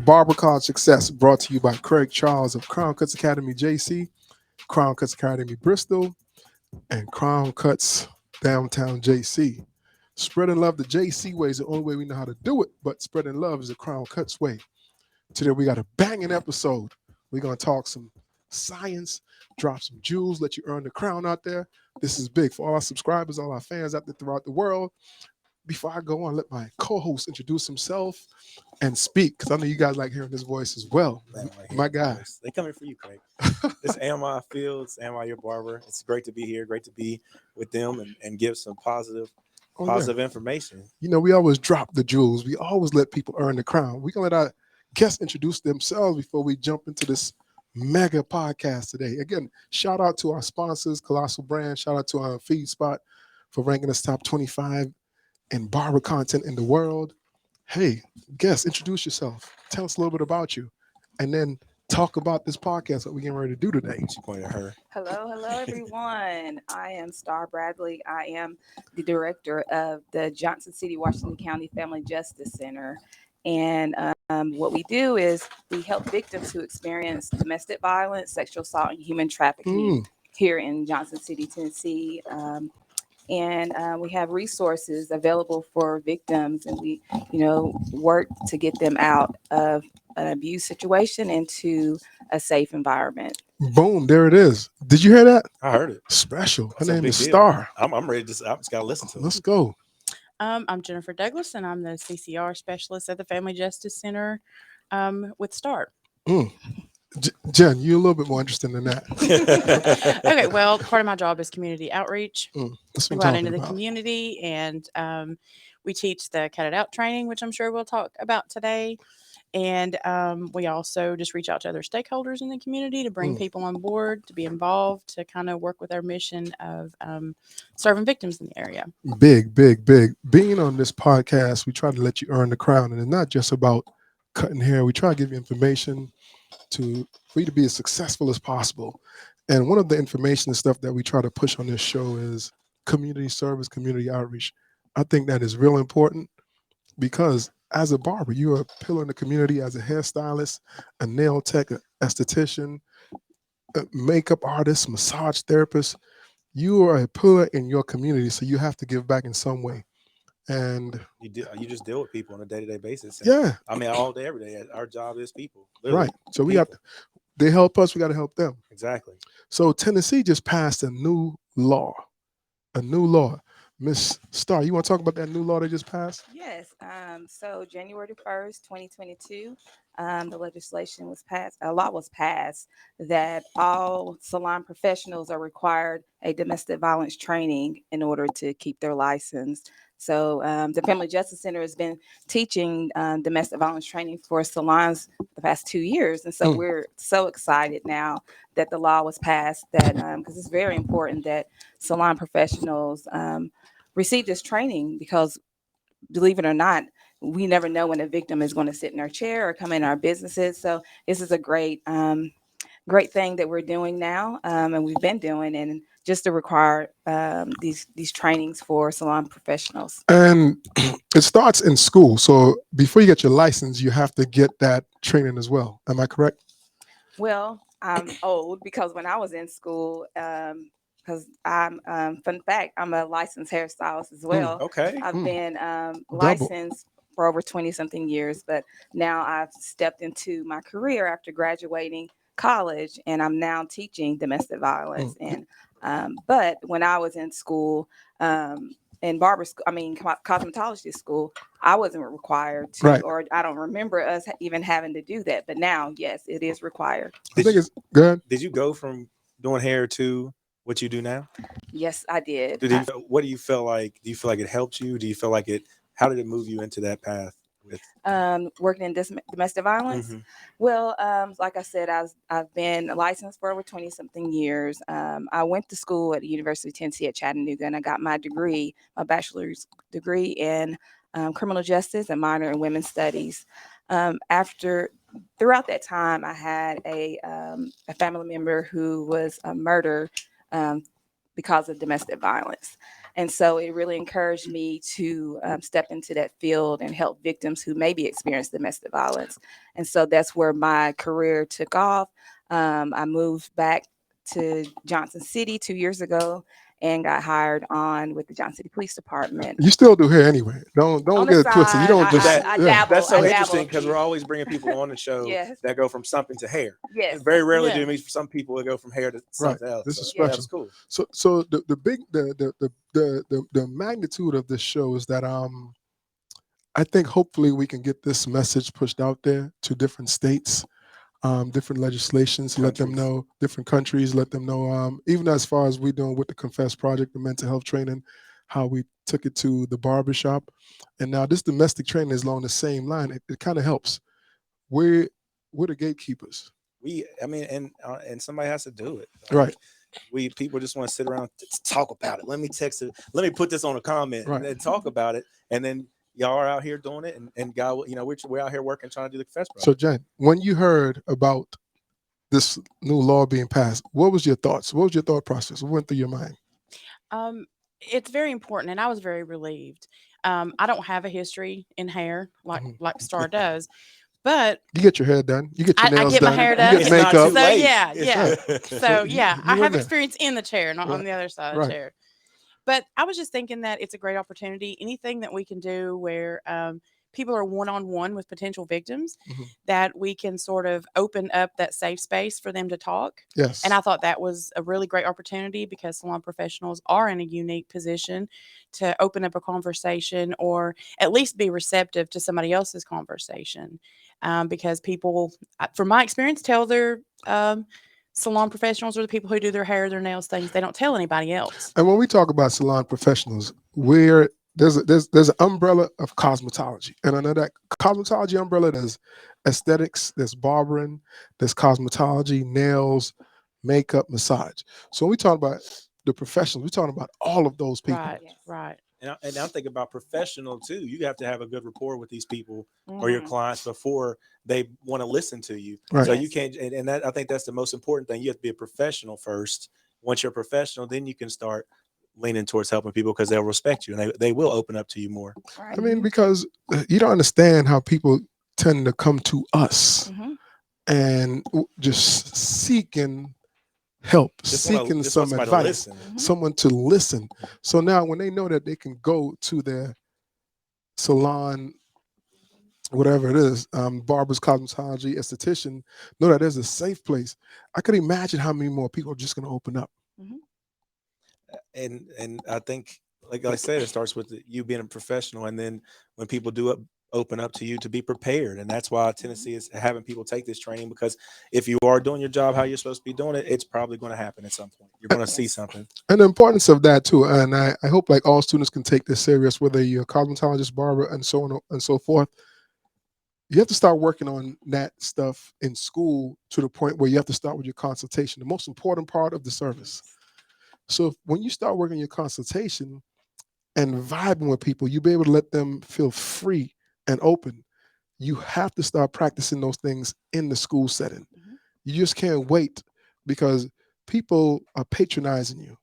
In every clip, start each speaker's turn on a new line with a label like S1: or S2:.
S1: Barber College Success, brought to you by Craig Charles of Crown Cutz Academy JC, Crown Cutz Academy Bristol, and Crown Cutz Downtown JC. Spreading love the JC way is the only way we know how to do it, but spreading love is the Crown Cutz way. Today we got a banging episode. We're going to talk some science, drop some jewels, let you earn the crown out there. This is big for all our subscribers, all our fans out there throughout the world. Before I go on, let my co-host introduce himself and speak, because I know you guys like hearing his voice as well. My guy.
S2: They coming for you, Craig. This is Ammi Fields, Ammi, your barber. It's great to be here. Great to be with them and give some positive information.
S1: You know, we always drop the jewels. We always let people earn the crown. We're going to let our guests introduce themselves before we jump into this mega podcast today. Again, shout out to our sponsors, Colossal Brand. Shout out to our Feed Spot for ranking us top 25 in barber content in the world. Hey, guest, introduce yourself. Tell us a little bit about you, and then talk about this podcast that we're getting ready to do today.
S2: She pointed at her.
S3: Hello, everyone. I am Starr Bradley. I am the director of the Johnson City, Washington County Family Justice Center. And what we do is we help victims who experience domestic violence, sexual assault, and human trafficking here in Johnson City, Tennessee. And we have resources available for victims, and we, work to get them out of an abuse situation into a safe environment.
S1: Boom, there it is. Did you hear that?
S2: I heard it.
S1: Special. Her
S2: That's a
S1: name
S2: big
S1: is
S2: deal.
S1: Starr.
S2: I'm ready to. I just gotta listen to it.
S1: Let's go.
S4: I'm Jennifer Douglas, and I'm the CCR specialist at the Family Justice Center with Starr.
S1: Jen, you're a little bit more interested than that.
S4: Okay, well, part of my job is community outreach.
S1: That's what
S4: We
S1: I'm
S4: go out
S1: talking
S4: into the
S1: about.
S4: community, and we teach the Cut It Out training, which I'm sure we'll talk about today. And we also just reach out to other stakeholders in the community to bring people on board, to be involved, to kind of work with our mission of serving victims in the area.
S1: Big, big, big. Being on this podcast, we try to let you earn the crown. And it's not just about cutting hair. We try to give you information for you to be as successful as possible. And one of the information and stuff that we try to push on this show is community service, community outreach. I think that is real important because as a barber, you are a pillar in the community, as a hairstylist, a nail tech, an esthetician, a makeup artist, massage therapist. You are a pillar in your community, so you have to give back in some way. And
S2: you just deal with people on a day-to-day basis. And
S1: yeah,
S2: I mean, all day, every day. Our job is people.
S1: right. So they help us. We got to help them.
S2: Exactly.
S1: So Tennessee just passed a new law. Miss Starr, you want to talk about that new law they just passed?
S3: Yes. So January 1st, 2022, the legislation was passed. A law was passed that all salon professionals are required a domestic violence training in order to keep their license. So the Family Justice Center has been teaching domestic violence training for salons the past 2 years. And so we're so excited now that the law was passed, that because it's very important that salon professionals receive this training, because believe it or not, we never know when a victim is going to sit in our chair or come in our businesses. So this is a great thing that we're doing now, and we've been doing, and just to require these trainings for salon professionals.
S1: And it starts in school. So before you get your license, you have to get that training as well. Am I correct?
S3: Well, I'm old because when I was in school, because I'm, fun fact, I'm a licensed hairstylist as well.
S2: Okay.
S3: I've been licensed for over 20 something years, but now I've stepped into my career after graduating college, and I'm now teaching domestic violence. And but when I was in school, in cosmetology school, I wasn't required to, or I don't remember us even having to do that. But now, yes, it is required.
S1: I think it's good.
S2: Did you go from doing hair to what you do now?
S3: Yes, I did.
S2: What do you feel like? Do you feel like it helped you? Do you feel like it? How did it move you into that path?
S3: Working in domestic violence. Well, like I said, I've been licensed for over 20 something years. I went to school at the University of Tennessee at Chattanooga, and I got my degree, my bachelor's degree in criminal justice and minor in women's studies. Throughout that time, I had a family member who was murdered because of domestic violence. And so it really encouraged me to step into that field and help victims who maybe experience domestic violence. And so that's where my career took off. I moved back to Johnson City 2 years ago and got hired on with the Johnson City Police Department.
S1: You still do hair anyway. Don't
S3: On
S1: get
S3: the
S1: it twisted. You
S3: side,
S1: don't just
S3: I dabble.
S2: That's so
S3: I dabble
S2: interesting
S3: a
S2: because
S3: few.
S2: we're always bringing people on the show
S3: Yes.
S2: that go from something to hair.
S3: Yes.
S2: And very rarely
S4: Yeah.
S2: do we meet some people that go from hair to
S1: Right.
S2: something else.
S1: This is
S2: So, yeah,
S1: special.
S2: that's cool.
S1: So the magnitude of this show is that I think hopefully we can get this message pushed out there to different states, different legislations, let them
S2: Countries.
S1: know, different countries, let them know, even as far as we doing with the Confess Project, the mental health training, how we took it to the barbershop. And now this domestic training is along the same line. It kind of helps. We're the gatekeepers.
S2: And somebody has to do it.
S1: Right.
S2: People just want to sit around talk about it. Let me text it. Let me put this on a comment
S1: Right.
S2: and then talk about it. And then y'all are out here doing it. And God, we're out here working, trying to do the Confess Project.
S1: So Jen, when you heard about this new law being passed, what was your thoughts? What was your thought process? What went through your mind?
S4: It's very important, and I was very relieved. I don't have a history in hair like Starr does, but
S1: You get your hair done. You get your
S4: I
S1: nails
S4: get my
S1: done.
S4: hair
S1: You
S4: done.
S1: get
S2: It's not
S1: makeup.
S2: too
S4: So
S2: late.
S4: yeah,
S2: It's
S4: yeah.
S2: not-
S4: So
S1: You-
S4: yeah,
S1: you
S4: I
S1: went
S4: have
S1: there.
S4: experience in the chair, not on
S1: Right.
S4: the other side of
S1: Right.
S4: the chair. But I was just thinking that it's a great opportunity. Anything that we can do where people are one-on-one with potential victims,
S1: Mhm.
S4: that we can sort of open up that safe space for them to talk.
S1: Yes.
S4: And I thought that was a really great opportunity because salon professionals are in a unique position to open up a conversation or at least be receptive to somebody else's conversation. Because people, from my experience, tell their salon professionals or the people who do their hair, their nails, things they don't tell anybody else.
S1: And when we talk about salon professionals, there's an umbrella of cosmetology, and under that cosmetology umbrella, there's aesthetics, there's barbering, there's cosmetology, nails, makeup, massage. So when we talk about the professionals, we're talking about all of those people.
S4: Right,
S3: Yes.
S4: right.
S2: And I'm thinking about professional too. You have to have a good rapport with these people or your
S3: Mhm.
S2: clients before they want to listen to you.
S1: Right.
S2: So you
S3: Yes.
S2: can't, and that I think that's the most important thing. You have to be a professional first. Once you're a professional, then you can start leaning towards helping people because they'll respect you and they will open up to you more.
S3: Right.
S1: I mean, because you don't understand how people tend to come to us
S3: Mhm.
S1: and just seeking help,
S2: Just
S1: seeking
S2: want
S1: some
S2: somebody to
S1: advice,
S2: listen.
S3: Mhm.
S1: someone to listen. So now when they know that they can go to their salon, whatever it is, barber's cosmetology, esthetician, know that there's a safe place. I could imagine how many more people are just going to open up.
S2: And I think, like I said, it starts with you being a professional, and then when people do open up to you, to be prepared. And that's why Tennessee is having people take this training, because if you are doing your job how you're supposed to be doing it, it's probably going to happen at some point. You're going to see something.
S1: And the importance of that too, and I hope like all students can take this serious, whether you're a cosmetologist, barber, and so on and so forth. You have to start working on that stuff in school to the point where you have to start with your consultation, the most important part of the service. So when you start working your consultation and vibing with people, you'll be able to let them feel free and open. You have to start practicing those things in the school setting.
S3: Mhm.
S1: You just can't wait, because people are patronizing you.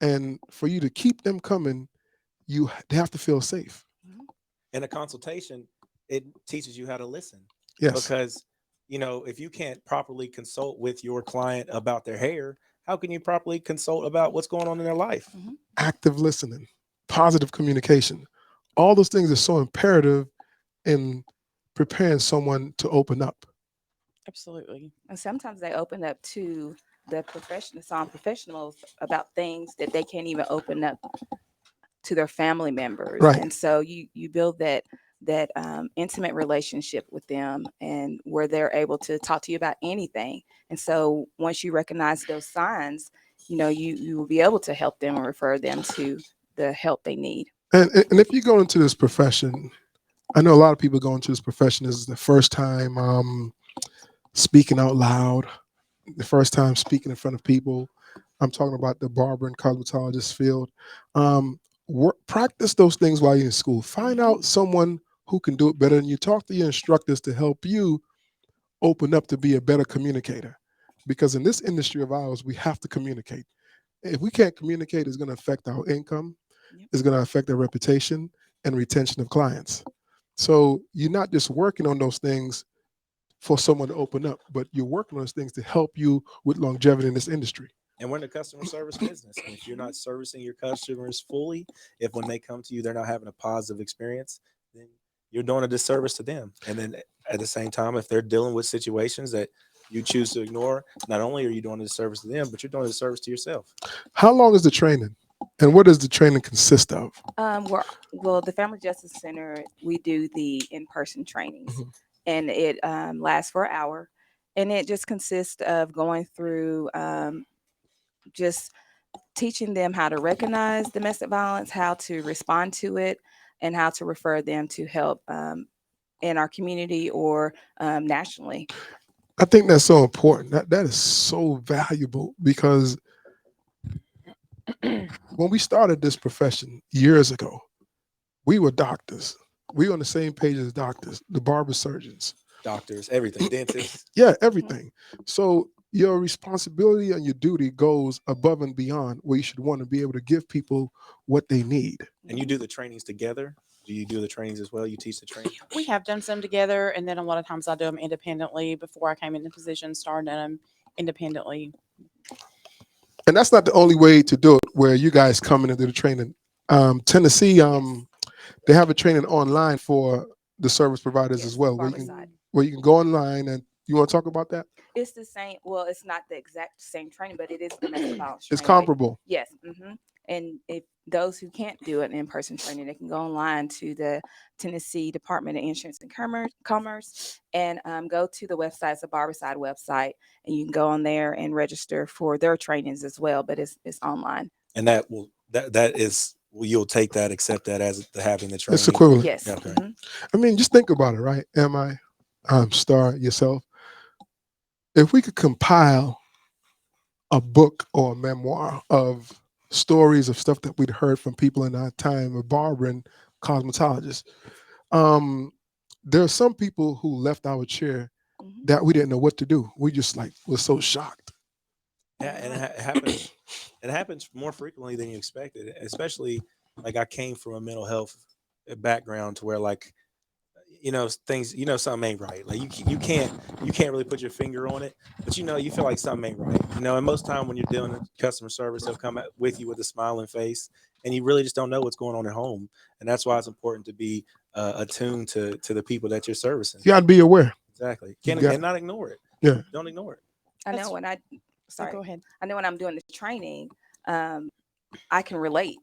S1: And for you to keep them coming, they have to feel safe.
S2: In a consultation, it teaches you how to listen.
S1: Yes.
S2: Because, if you can't properly consult with your client about their hair, how can you properly consult about what's going on in their life?
S1: Active listening, positive communication. All those things are so imperative in preparing someone to open up.
S4: Absolutely.
S3: And sometimes they open up to the salon professionals about things that they can't even open up to their family members.
S1: Right.
S3: And so you build that intimate relationship with them, and where they're able to talk to you about anything. And so once you recognize those signs, you will be able to help them and refer them to the help they need.
S1: And if you go into this profession, I know a lot of people go into this profession, this is the first time speaking out loud, the first time speaking in front of people. I'm talking about the barber and cosmetologist field. Practice those things while you're in school. Find out someone who can do it better than you. Talk to your instructors to help you open up to be a better communicator. Because in this industry of ours, we have to communicate. If we can't communicate, it's going to affect our income.
S4: Yep.
S1: is going to affect their reputation and retention of clients. So you're not just working on those things for someone to open up, but you're working on those things to help you with longevity in this industry.
S2: And we're in the customer service business. And if you're not servicing your customers fully, if when they come to you, they're not having a positive experience, then you're doing a disservice to them. And then at the same time, if they're dealing with situations that you choose to ignore, not only are you doing a disservice to them, but you're doing a disservice to yourself.
S1: How long is the training? And what does the training consist of?
S3: Well, the Family Justice Center, we do the in-person trainings,
S1: Mhm.
S3: and it lasts for an hour, and it just consists of going through just teaching them how to recognize domestic violence, how to respond to it, and how to refer them to help in our community or nationally.
S1: I think that's so important. That is so valuable because when we started this profession years ago, we were doctors. We were on the same page as doctors, the barber surgeons.
S2: Doctors, everything, dentists.
S1: Yeah, everything. So your responsibility and your duty goes above and beyond where you should want to be able to give people what they need.
S2: And you do the trainings together. Do you do the trainings as well? You teach the training?
S4: We have done some together, and then a lot of times I do them independently. Before I came into position, Starr done them independently.
S1: And that's not the only way to do it where you guys come in and do the training. Tennessee, they have a training online for the service providers
S3: Yes,
S1: as well, where you
S3: Barber
S1: can
S3: side.
S1: where you can go online. And you want to talk about that?
S3: It's the same. Well, it's not the exact same training, but it is domestic violence
S1: It's
S3: training.
S1: comparable.
S3: Yes. And if those who can't do an in-person training, they can go online to the Tennessee Department of Insurance and Commerce and go to the website, the Barberside website, and you can go on there and register for their trainings as well. But it's online.
S2: And that is, you'll take that, accept that as having the training.
S1: It's equivalent.
S3: Yes.
S2: Okay.
S1: I mean, just think about it, right? Ammi, Starr, yourself. If we could compile a book or a memoir of stories of stuff that we'd heard from people in our time of barbering cosmetologists, there are some people who left our chair that we didn't know what to do. We just was so shocked.
S2: Yeah, and it happens. It happens more frequently than you expected. Especially like I came from a mental health background to where things, something ain't right. Like you can't really put your finger on it, but you feel like something ain't right. And most time when you're dealing with customer service, they'll come with you with a smiling face, and you really just don't know what's going on at home. And that's why it's important to be attuned to the people that you're servicing.
S1: You got to be aware.
S2: Exactly.
S1: got-
S2: And not ignore it.
S1: Yeah.
S2: Don't ignore it.
S3: I
S4: That's-
S3: know when I sorry.
S4: Go ahead.
S3: I know when I'm doing this training, I can relate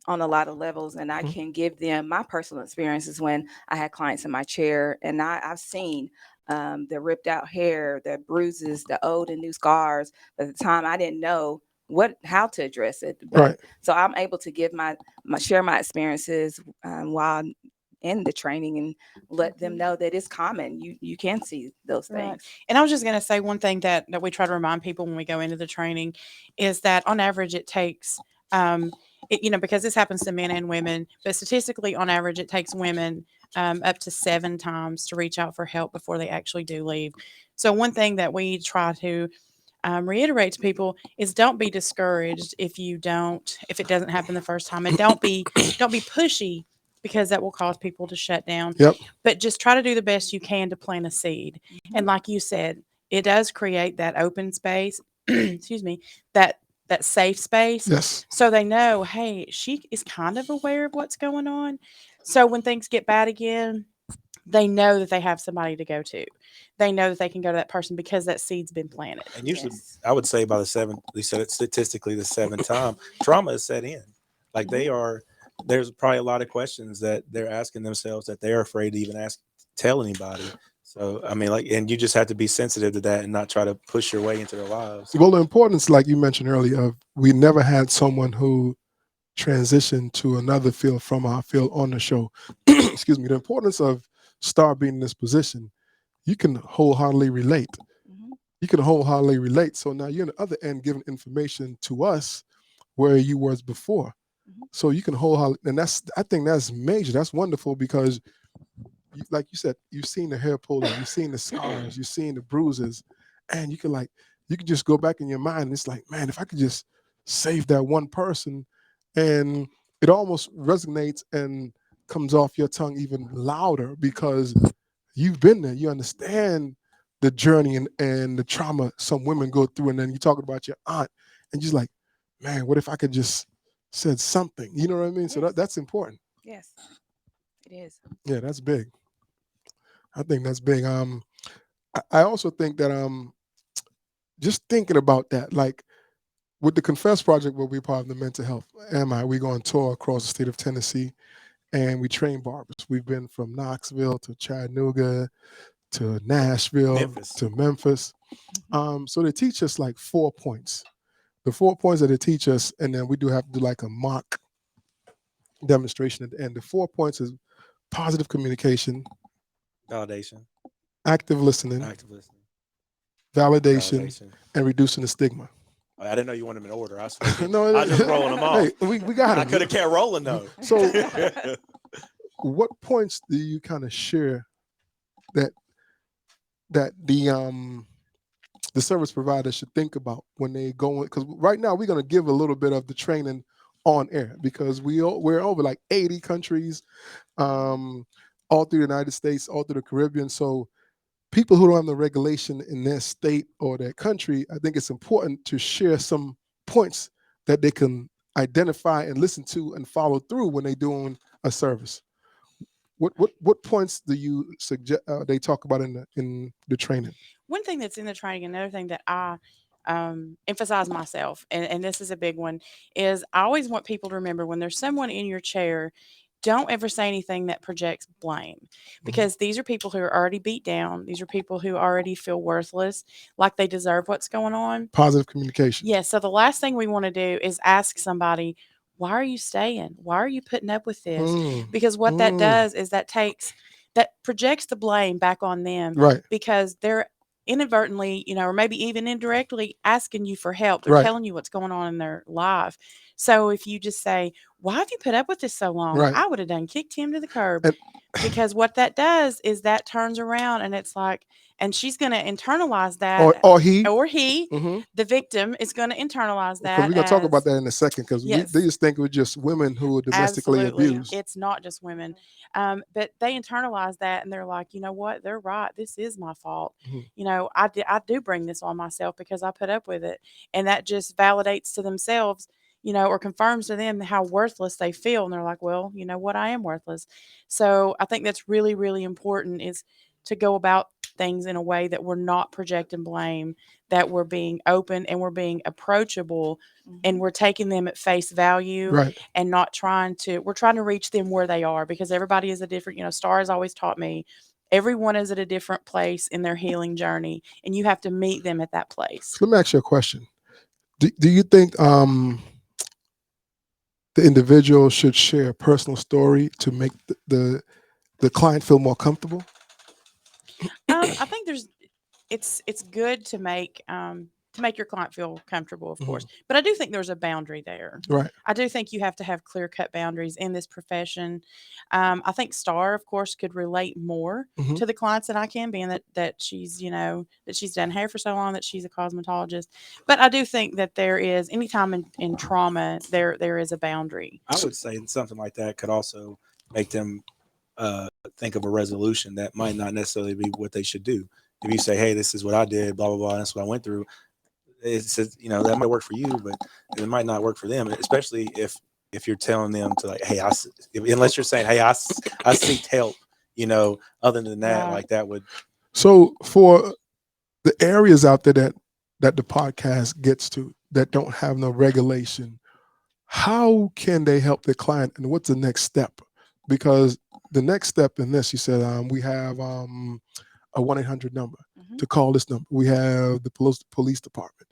S3: on a lot of levels, and I
S1: Mhm.
S3: can give them my personal experiences when I had clients in my chair, and I've seen the ripped out hair, the bruises, the old and new scars. At the time, I didn't know how to address it, but
S1: Right.
S3: so I'm able to give share my experiences while in the training and let them know that it's common. You can see those
S4: Right.
S3: things.
S4: And I was just going to say one thing that we try to remind people when we go into the training is that on average it takes, because this happens to men and women, but statistically on average it takes women up to 7 times to reach out for help before they actually do leave. So one thing that we try to reiterate to people is don't be discouraged if it doesn't happen the first time, and don't be pushy, because that will cause people to shut down.
S1: Yep.
S4: But just try to do the best you can to plant a seed. And like you said, it does create that open space, excuse me, that safe space.
S1: Yes.
S4: So they know, hey, she is kind of aware of what's going on. So when things get bad again, they know that they have somebody to go to. They know that they can go to that person because that seed's been planted.
S2: And usually,
S3: Yes.
S2: I would say by the seventh, they said it statistically the 7th time, trauma is set in. Like there's probably a lot of questions that they're asking themselves that they're afraid to even tell anybody. So, I mean, and you just have to be sensitive to that and not try to push your way into their lives.
S1: Well, the importance, like you mentioned earlier, of we never had someone who transitioned to another field from our field on the show. Excuse me. The importance of Starr being in this position, you can wholeheartedly relate. You can wholeheartedly relate. So now you're on the other end giving information to us where you was before. So you can wholeheartedly, and I think that's major. That's wonderful because, like you said, you've seen the hair pulling, you've seen the scars, you've seen the bruises, and you can just go back in your mind. And it's like, man, if I could just save that one person, and it almost resonates and comes off your tongue even louder because you've been there. You understand the journey and the trauma some women go through. And then you talking about your aunt and you're just like, man, what if I could just said something? You know what I mean? So
S3: Yes.
S1: that's important.
S3: Yes, it is.
S1: Yeah, that's big. I think that's big. I also think that just thinking about that, like with the Confess Project, where we're part of the mental health, Ammi, we go on tour across the state of Tennessee and we train barbers. We've been from Knoxville to Chattanooga to Nashville
S2: Memphis.
S1: to Memphis.
S3: Mhm.
S1: So they teach us like 4 points. The 4 points that they teach us, and then we do have to do like a mock demonstration at the end. The 4 points is positive communication,
S2: Validation,
S1: active listening,
S2: active listening,
S1: validation,
S2: validation.
S1: and reducing the stigma.
S2: I didn't know you wanted them in order. I was thinking,
S1: No,
S2: I was just rolling them off.
S1: hey, we got
S2: I could have
S1: it.
S2: kept rolling though.
S1: So, what points do you kind of share that the service provider should think about when they go in? Because right now we're going to give a little bit of the training on air because we're over like 80 countries, all through the United States, all through the Caribbean. So people who don't have the regulation in their state or their country, I think it's important to share some points that they can identify and listen to and follow through when they're doing a service. What points do you suggest they talk about in the training?
S4: One thing that's in the training, another thing that I emphasize myself, and this is a big one, is I always want people to remember when there's someone in your chair, don't ever say anything that projects blame, because these are people who are already beat down. These are people who already feel worthless, like they deserve what's going on.
S1: Positive communication.
S4: Yeah. So the last thing we want to do is ask somebody, why are you staying? Why are you putting up with this?
S1: Mm,
S4: Because what that
S1: mm,
S4: does is that projects the blame back on them,
S1: right,
S4: because they're inadvertently, or maybe even indirectly asking you for help. They're
S1: right,
S4: telling you what's going on in their life. So if you just say, why have you put up with this so long?
S1: right.
S4: I would have done kicked him to the curb.
S1: And
S4: Because what that does is that turns around and it's like, and she's going to internalize
S1: or
S4: that,
S1: or he,
S4: or he,
S1: because
S4: the victim, is going to internalize
S1: we're
S4: that
S1: gonna talk about
S4: as,
S1: that in a second. Because they
S4: yes,
S1: just think it was just women who were domestically
S4: absolutely.
S1: abused.
S4: It's not just women. But they internalize that and they're like, you know what? They're right. This is my fault.
S1: Mhm.
S4: I do bring this on myself because I put up with it. And that just validates to themselves, or confirms to them how worthless they feel. And they're like, well, you know what? I am worthless. So I think that's really, really important, is to go about things in a way that we're not projecting blame, that we're being open and we're being approachable, and
S3: Mhm.
S4: we're taking them at face value,
S1: Right.
S4: and not we're trying to reach them where they are, because everybody is a different, Starr has always taught me, everyone is at a different place in their healing journey, and you have to meet them at that place.
S1: So let me ask you a question. Do you think the individual should share a personal story to make the client feel more comfortable?
S4: I think it's good to make your client feel comfortable, of course,
S1: Mhm.
S4: but I do think there's a boundary there.
S1: Right.
S4: I do think you have to have clear cut boundaries in this profession. I think Starr, of course, could relate more
S1: Hmm.
S4: to the clients than I can, being that she's that she's done hair for so long, that she's a cosmetologist. But I do think that there is, anytime in trauma, there is a boundary.
S2: I would say that something like that could also make them think of a resolution that might not necessarily be what they should do. If you say, "Hey, this is what I did, blah blah blah, that's what I went through," it says, that might work for you, but it might not work for them. Especially if you're telling them to, like, "Hey, unless you're saying, hey, I seek help," other than that,
S4: Right.
S2: like that would.
S1: So for the areas out there that the podcast gets to that don't have no regulation, how can they help their client, and what's the next step? Because the next step in this, you said we have a 1-800 number
S3: Mhm.
S1: to call this number. We have the police department.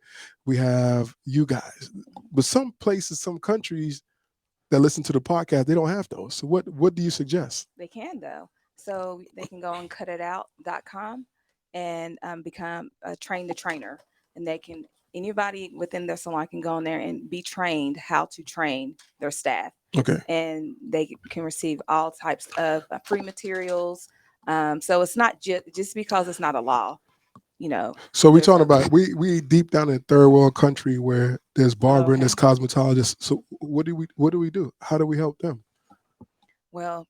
S1: We have you guys. But some places, some countries that listen to the podcast, they don't have those. So what do you suggest?
S3: They can, though. So they can go on cutitout.com and become a train the trainer. And anybody within their salon can go in there and be trained how to train their staff.
S1: Okay.
S3: And they can receive all types of free materials. So it's not just because it's not a law. you know,
S1: So we
S3: there's
S1: talking
S3: a-
S1: about we deep down in third world country where there's barber and
S3: okay.
S1: there's cosmetologist. So what do we do? How do we help them?
S3: Well,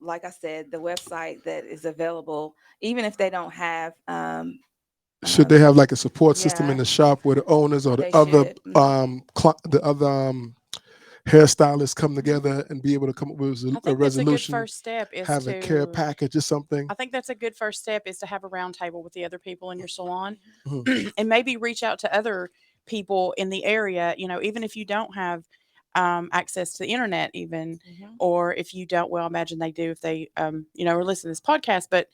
S3: like I said, the website that is available, even if they don't have,
S1: Should they have like a support system in
S3: yeah,
S1: the shop where the owners or the
S3: they
S1: other
S3: should. Mhm.
S1: hairstylists come together and be able to come up with
S4: I
S1: a
S4: think that's a good
S1: resolution,
S4: first step is
S1: have a care
S4: to
S1: package or something?
S4: I think that's a good first step is to have a round table with the other people in your salon
S1: Mhm.
S4: and maybe reach out to other people in the area, even if you don't have access to the internet, even,
S3: Mhm.
S4: or if you don't, well, imagine they do if they, are listening to this podcast, but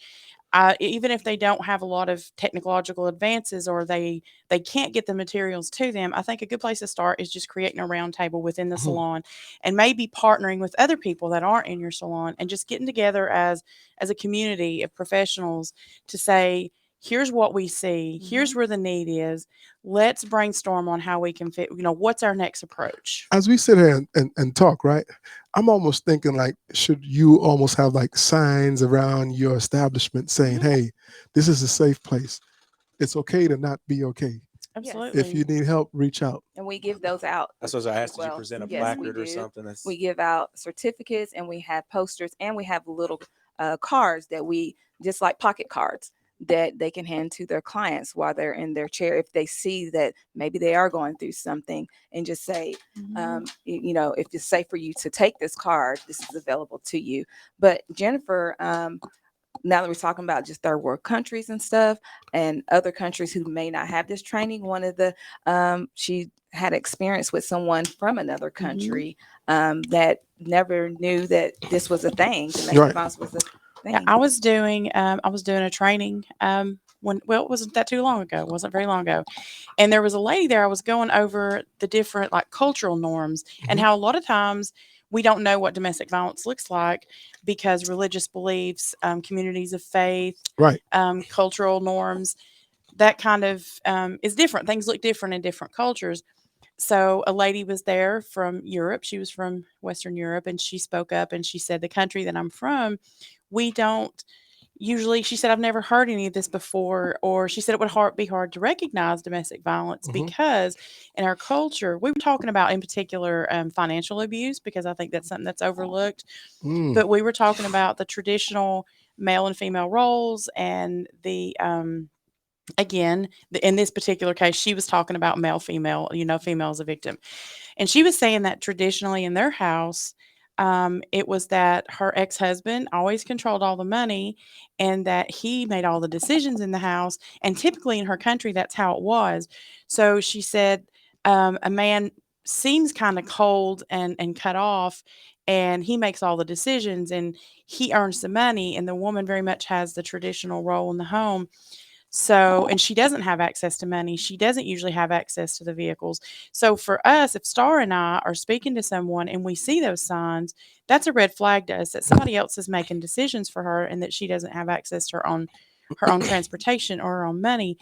S4: even if they don't have a lot of technological advances or they can't get the materials to them, I think a good place to start is just creating a round table within the
S1: Mhm.
S4: salon and maybe partnering with other people that aren't in your salon and just getting together as a community of professionals to say, here's what we see, here's
S3: Mhm.
S4: where the need is. Let's brainstorm on how we can fit, what's our next approach.
S1: As we sit here and talk, right? I'm almost thinking like, should you almost have like signs around your establishment saying,
S3: Mhm.
S1: "Hey, this is a safe place. It's okay to not be okay.
S3: Yes.
S1: If
S4: Absolutely.
S1: you need help, reach out."
S3: And we give those out
S2: That's what I
S3: as
S2: asked. Did you
S3: well.
S2: present a
S3: Yes, we
S2: placard or
S3: do.
S2: something? That's
S3: We give out certificates and we have posters and we have little cards that we just like pocket cards that they can hand to their clients while they're in their chair if they see that maybe they are going through something and just say, if it's safe for you to take this card, this is available to you. But Jennifer, now that we're talking about just third world countries and stuff and other countries who may not have this training, one of the she had experience with someone from another country that never knew that this was a thing. Domestic
S1: Right.
S3: violence was a
S4: Yeah,
S3: thing.
S4: I was doing a training it wasn't that too long ago. It wasn't very long ago. And there was a lady there. I was going over the different like cultural norms and
S1: Mhm.
S4: how a lot of times we don't know what domestic violence looks like because religious beliefs, communities of faith,
S1: Right.
S4: cultural norms, that kind of is different. Things look different in different cultures. So a lady was there from Europe. She was from Western Europe and she spoke up and she said, the country that I'm from, we don't usually, she said, I've never heard any of this before. Or she said it would be hard to recognize domestic violence
S1: Mhm.
S4: because in our culture, we were talking about in particular financial abuse, because I think that's something that's overlooked.
S1: Mm.
S4: But we were talking about the traditional male and female roles and the, again, in this particular case, she was talking about male, female, female as a victim. And she was saying that traditionally in their house, it was that her ex husband always controlled all the money and that he made all the decisions in the house. And typically in her country, that's how it was. So she said a man seems kind of cold and cut off. And he makes all the decisions and he earns the money, and the woman very much has the traditional role in the home. So, and she doesn't have access to money. She doesn't usually have access to the vehicles. So, for us, if Starr and I are speaking to someone and we see those signs, that's a red flag to us that somebody else is making decisions for her and that she doesn't have access to her own transportation or her own money.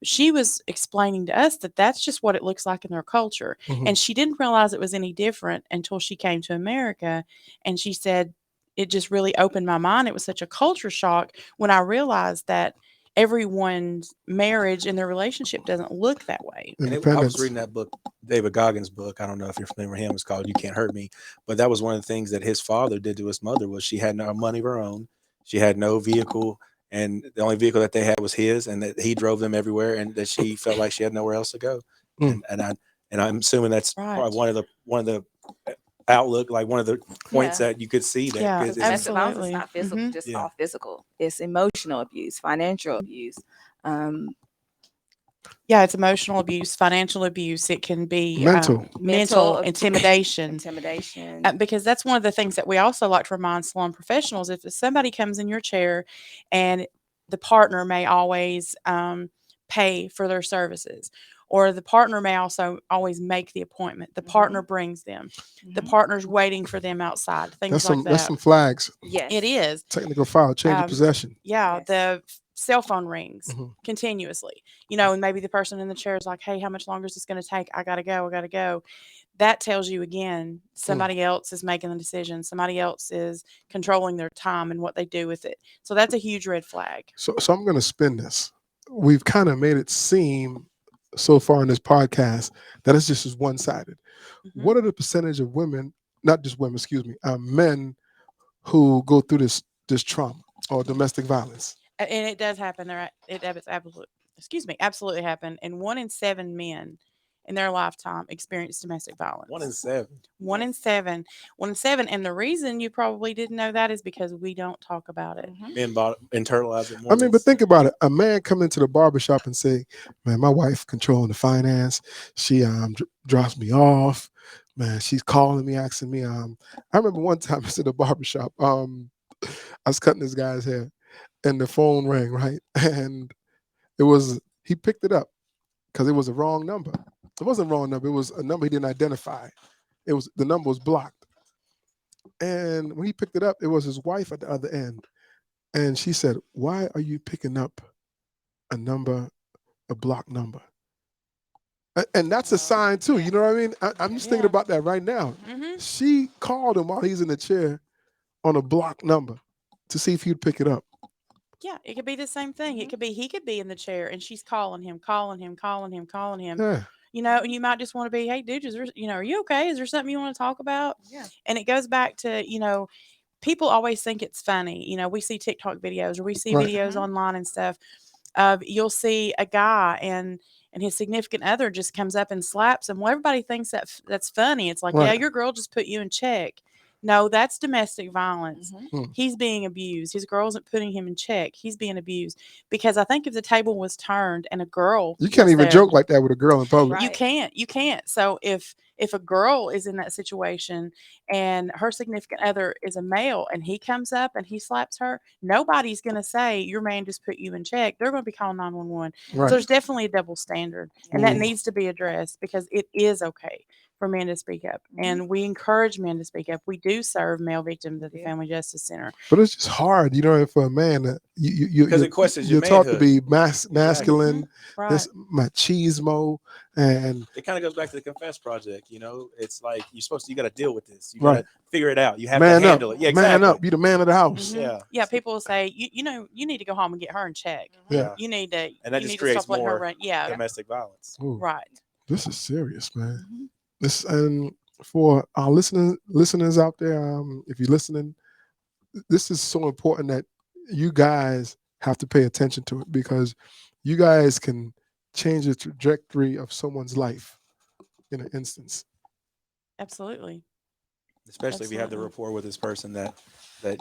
S4: She was explaining to us that that's just what it looks like in their culture.
S1: Mhm.
S4: And she didn't realize it was any different until she came to America. And she said, it just really opened my mind. It was such a culture shock when I realized that everyone's marriage and their relationship doesn't look that way.
S2: And I was
S1: Independence.
S2: reading that book, David Goggins' book. I don't know if you're familiar with him. It's called "You Can't Hurt Me," but that was one of the things that his father did to his mother. Was she had no money of her own, she had no vehicle, and the only vehicle that they had was his, and that he drove them everywhere, and that she felt like she had nowhere else to go.
S1: Mm.
S2: And I'm assuming that's
S4: Right.
S2: probably one of the outlook, like one of the points
S3: Yeah.
S2: that you could see that
S4: Yeah,
S2: is
S3: Domestic violence is
S4: absolutely.
S3: not physical,
S4: Mhm.
S3: just
S2: Yeah.
S3: all physical. It's emotional abuse, financial abuse. Um,
S4: Yeah, it's emotional abuse, financial abuse. It can be
S1: Mental.
S4: mental
S3: ab-
S4: intimidation.
S3: intimidation.
S4: Because that's one of the things that we also like to remind salon professionals. If somebody comes in your chair and the partner may always pay for their services, or the partner may also always make the appointment, the partner brings them, the
S3: Mhm.
S4: partner's waiting for them outside, things like
S1: That's
S4: that.
S1: some flags.
S3: Yes.
S4: It is.
S1: Technical foul, change of
S4: Um,
S1: possession.
S4: Yeah,
S3: Yes.
S4: the cell phone rings
S1: Mhm.
S4: continuously, and maybe the person in the chair is like, hey, how much longer is this going to take? I got to go. that tells you again, somebody else is making the decision. Somebody else is controlling their time and what they do with it. So that's a huge red flag.
S1: So I'm going to spin this. We've kind of made it seem so far in this podcast that it's just one sided.
S4: Mhm.
S1: What are the percentage of women, not just women, excuse me, men who go through this trauma or domestic violence?
S4: And it does happen. It absolutely happen. And 1 in 7 men in their lifetime experience domestic violence.
S2: 1 in 7.
S4: 1 in 7. 1 in 7. And the reason you probably didn't know that is because we don't talk about it.
S2: Men internalize it more.
S1: I mean, but think about it. A man come into the barbershop and say, man, my wife controlling the finance. She drops me off. Man, she's calling me, asking me. I remember one time I was in the barbershop. I was cutting this guy's hair and the phone rang, right? And he picked it up because it was a wrong number. It wasn't a wrong number. It was a number he didn't identify. The number was blocked. And when he picked it up, it was his wife at the other end. And she said, why are you picking up a block number? And that's a sign too. You know what I mean? I'm just thinking about that right now.
S4: Mm-hmm.
S1: She called him while he's in the chair on a block number to see if he'd pick it up.
S4: Yeah, it could be the same thing.
S3: Mhm.
S4: It could be he could be in the chair and she's calling him.
S1: Yeah.
S4: You know, and you might just want to be, hey, dude, are you okay? Is there something you want to talk about?
S3: Yeah.
S4: And it goes back to, people always think it's funny. We see TikTok videos or we see
S1: Right.
S4: videos
S3: Mhm.
S4: online and stuff. You'll see a guy and his significant other just comes up and slaps him. Well, everybody thinks that's funny. It's like, yeah,
S1: Right.
S4: your girl just put you in check. No, that's domestic violence.
S3: Mhm.
S4: He's being abused. His girl isn't putting him in check. He's being abused. Because I think if the table was turned and a girl
S1: You can't
S4: was
S1: even
S4: there,
S1: joke like that with a girl in public.
S4: you
S3: Right.
S4: can't. So if a girl is in that situation and her significant other is a male and he comes up and he slaps her, nobody's going to say your man just put you in check. They're going to be calling 911.
S1: Right.
S4: So there's definitely a double standard, and that
S1: Mm.
S4: needs to be addressed because it is okay for men to speak up, and we encourage men to speak up. We do serve male victims at the
S3: Yeah.
S4: Family Justice Center.
S1: But it's just hard, for a man that
S2: Because it questions your
S1: you're taught to
S2: manhood.
S1: be masculine,
S4: Right.
S1: this machismo, and
S2: It kind of goes back to the Confess Project. It's like you got to deal with this. You got
S1: Right.
S2: to figure it out. You have
S1: man
S2: to
S1: up,
S2: handle it. Yeah,
S1: man
S2: exactly.
S1: up. Be the man of the house.
S4: Mhm.
S2: Yeah.
S4: Yeah, people will say, you need to go home and get her in check.
S1: Yeah.
S4: You need to,
S2: And that
S4: you
S2: just
S4: need to
S2: creates
S4: stop letting her
S2: more
S4: run. Yeah,
S2: domestic violence.
S1: Ooh,
S4: right.
S1: this is serious, man.
S3: Mhm.
S1: This, and for our listeners out there, if you're listening, this is so important that you guys have to pay attention to it, because you guys can change the trajectory of someone's life in an instance.
S4: Absolutely.
S2: Especially if you have the
S4: Absolutely.
S2: rapport with this person that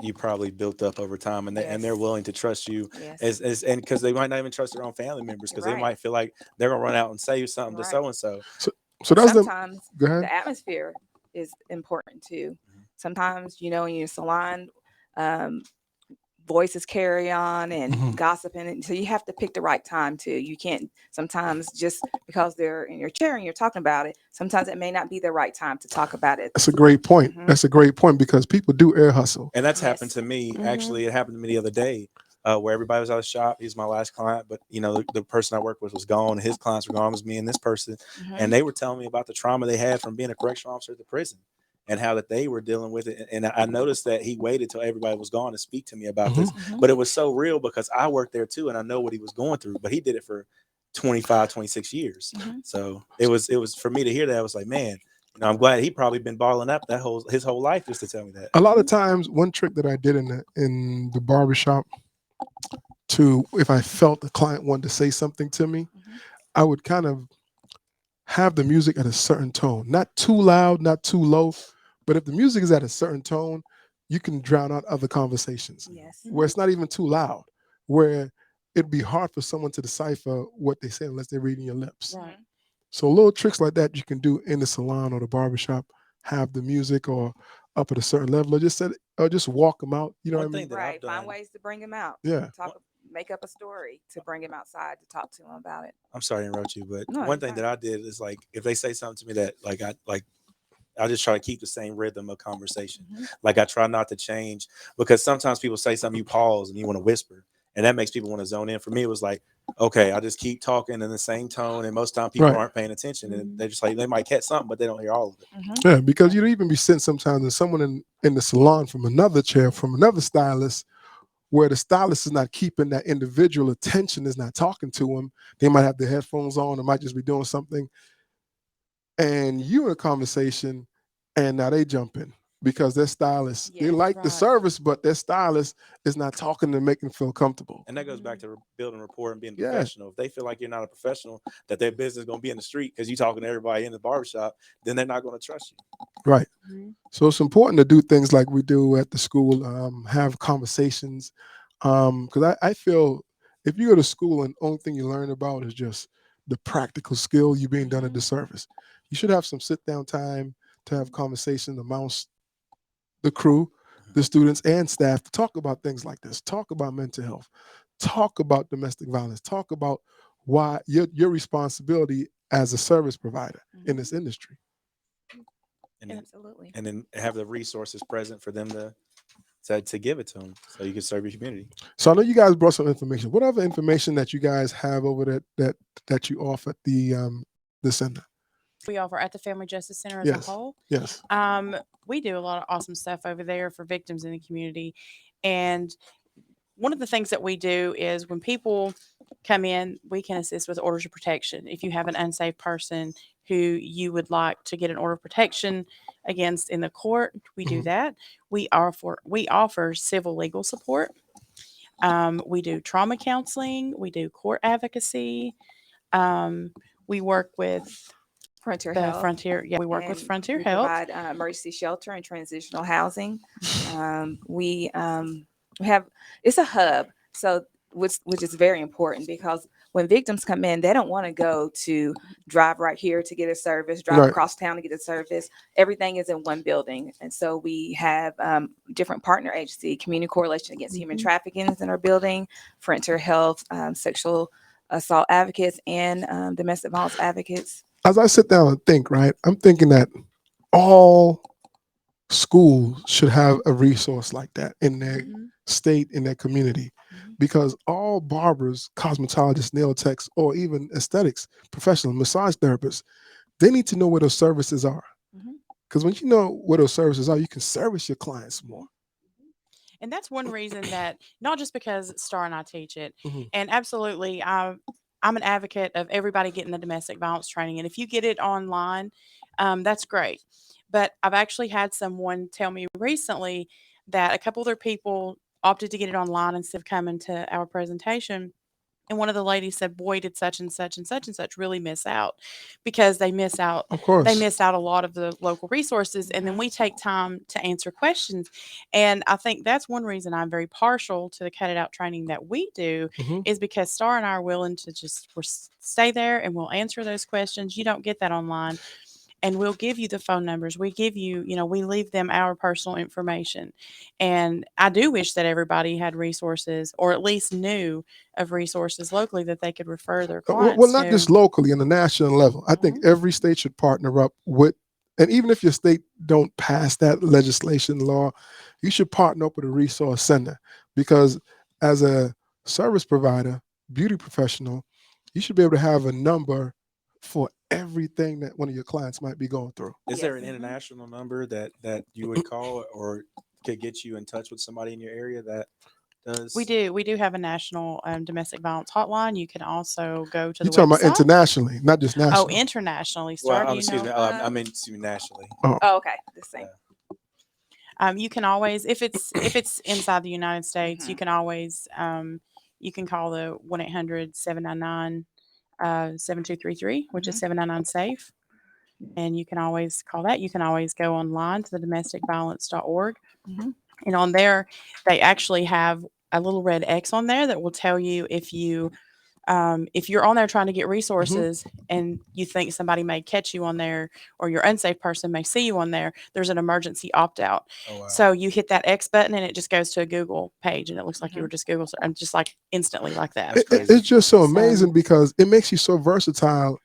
S2: you probably built up over time, and they're
S3: Yes.
S2: willing to trust you
S3: Yes.
S2: and because they might not even trust their own family members, because they
S3: Right.
S2: might feel like they're gonna run out and say something to
S3: Right.
S2: so and so.
S1: So that's the
S3: Sometimes
S1: go ahead.
S3: the atmosphere is important too.
S2: Mhm.
S3: Sometimes, in your salon, voices carry on and
S1: Mhm.
S3: gossiping. And so you have to pick the right time too. You can't sometimes just because they're in your chair and you're talking about it, sometimes it may not be the right time to talk about it.
S1: That's a great point.
S3: Mhm.
S1: That's a great point, because people do air hustle.
S2: And that's
S3: Yes.
S2: happened to me.
S4: Mhm.
S2: Actually, it happened to me the other day, where everybody was out of the shop. He's my last client, but the person I worked with was gone. His clients were gone. It was me and this person,
S3: Mhm.
S2: and they were telling me about the trauma they had from being a correctional officer at the prison, and how that they were dealing with it. And I noticed that he waited till everybody was gone to speak to me about this.
S3: Mhm.
S2: But it was so real because I worked there too, and I know what he was going through. But he did it for 25, 26 years.
S3: Mhm.
S2: So it was for me to hear that. I was like, man, I'm glad he probably been balling up his whole life just to tell me that.
S1: A lot of times, one trick that I did in the barbershop, if I felt the client wanted to say something to me,
S3: Mhm.
S1: I would kind of have the music at a certain tone, not too loud, not too low, but if the music is at a certain tone, you can drown out other conversations
S3: Yes.
S1: where it's not even too loud, where it'd be hard for someone to decipher what they say unless they're reading your lips.
S4: Right.
S1: So little tricks like that you can do in the salon or the barbershop, have the music or up at a certain level, or just walk them out. You know
S2: One
S1: what I mean?
S2: thing that
S3: Right.
S2: I've
S3: Find
S2: done.
S3: ways to bring him out.
S1: Yeah.
S3: Make up a story to bring him outside to talk to him about it.
S2: I'm sorry to interrupt you, but
S3: No,
S2: one
S3: you're
S2: thing
S3: fine.
S2: that I did is, like, if they say something to me that I just try to keep the same rhythm of conversation.
S3: Mhm.
S2: Like, I try not to change, because sometimes people say something, you pause and you want to whisper, and that makes people want to zone in. For me, it was like, okay, I just keep talking in the same tone, and most time people
S1: Right.
S2: aren't paying attention, and they're just like they might catch something, but they don't hear all of it.
S1: Yeah, because you'd even be sitting sometimes and someone in the salon from another chair, from another stylist, where the stylist is not keeping that individual attention, is not talking to them. They might have their headphones on, or might just be doing something. And you in a conversation, and now they jump in because their stylist, they
S3: Yes,
S1: like the
S4: right.
S1: service, but their stylist is not talking to make them feel comfortable.
S2: And that goes back to building rapport and being
S1: Yeah.
S2: professional. If they feel like you're not a professional, that their business is going to be in the street because you're talking to everybody in the barbershop, then they're not going to trust you.
S1: Right.
S4: Mhm.
S1: So it's important to do things like we do at the school, have conversations. Because I feel if you go to school and the only thing you learn about is just the practical skill, you being done a disservice. You should have some sit down time to have conversations amongst the crew, the students, and staff to talk about things like this. Talk about mental health. Talk about domestic violence. Talk about why your responsibility as a service provider in this industry.
S2: And then,
S3: Absolutely.
S2: and then have the resources present for them to give it to them so you can serve your community.
S1: So I know you guys brought some information. What other information that you guys have over that you offer at the center?
S4: We offer at the Family Justice Center as
S1: Yes.
S4: a whole.
S1: Yes.
S4: We do a lot of awesome stuff over there for victims in the community. And one of the things that we do is when people come in, we can assist with orders of protection. If you have an unsafe person who you would like to get an order of protection against in the court, we do that. We offer civil legal support. We do trauma counseling. We do court advocacy. We work with
S3: Frontier
S4: the
S3: Health.
S4: Frontier. Yeah, we work with
S3: and
S4: Frontier
S3: we
S4: Health.
S3: provide emergency shelter and transitional housing. We have it's a hub, so which is very important because when victims come in, they don't want to go to drive right here to get a service, drive
S1: Right.
S3: across town to get a service. Everything is in one building, and so we have different partner agency, Community Coalition Against Human Trafficking is in our building, Frontier Health, sexual assault advocates, and domestic violence advocates.
S1: As I sit down and think, right, I'm thinking that all schools should have a resource like that in their state, in their community, because all barbers, cosmetologists, nail techs, or even aesthetics professionals, massage therapists, they need to know where those services are. Because when you know where those services are, you can service your clients more.
S4: And that's one reason that not just because Starr and I teach it,
S1: Mhm.
S4: and absolutely, I'm an advocate of everybody getting the domestic violence training. And if you get it online, that's great. But I've actually had someone tell me recently that a couple of their people opted to get it online instead of coming to our presentation. And one of the ladies said, "Boy, did such and such and such and such really miss out," because they miss out.
S1: Of course.
S4: They missed out a lot of the local resources, and then we take time to answer questions. And I think that's one reason I'm very partial to the cut it out training that we do,
S1: Mhm.
S4: is because Starr and I are willing to just stay there and we'll answer those questions. You don't get that online. And we'll give you the phone numbers. We give you, we leave them our personal information. And I do wish that everybody had resources, or at least knew of resources locally that they could refer their clients
S1: Well, not
S4: to.
S1: just locally, on the national level. I think every state should partner up with, and even if your state don't pass that legislation law, you should partner up with a resource center, because as a service provider, beauty professional, you should be able to have a number for everything that one of your clients might be going through.
S2: Is there an
S3: Yes.
S2: international number that you would call or could get you in touch with somebody in your area that does?
S4: We do have a national domestic violence hotline. You can also go to the
S1: You're talking about
S4: website.
S1: internationally, not just national.
S4: Oh, internationally.
S2: Well,
S4: Starr, do you
S2: excuse me.
S4: know?
S2: I mean, nationally.
S3: Oh, okay, the same.
S4: You can always, if it's inside the United States, you can always you can call the 1-800-799-7233, which is 799-SAFE. And you can always call that. You can always go online to the domesticviolence.org. And on there, they actually have a little red X on there that will tell you if you're on there trying to get resources and you think somebody may catch you on there, or your unsafe person may see you on there, there's an emergency opt out.
S2: Oh, wow.
S4: So you hit that X button and it just goes to a Google page, and it looks like you were just Google, and just like instantly like that.
S2: That's crazy.
S1: It's just so amazing because it makes you so versatile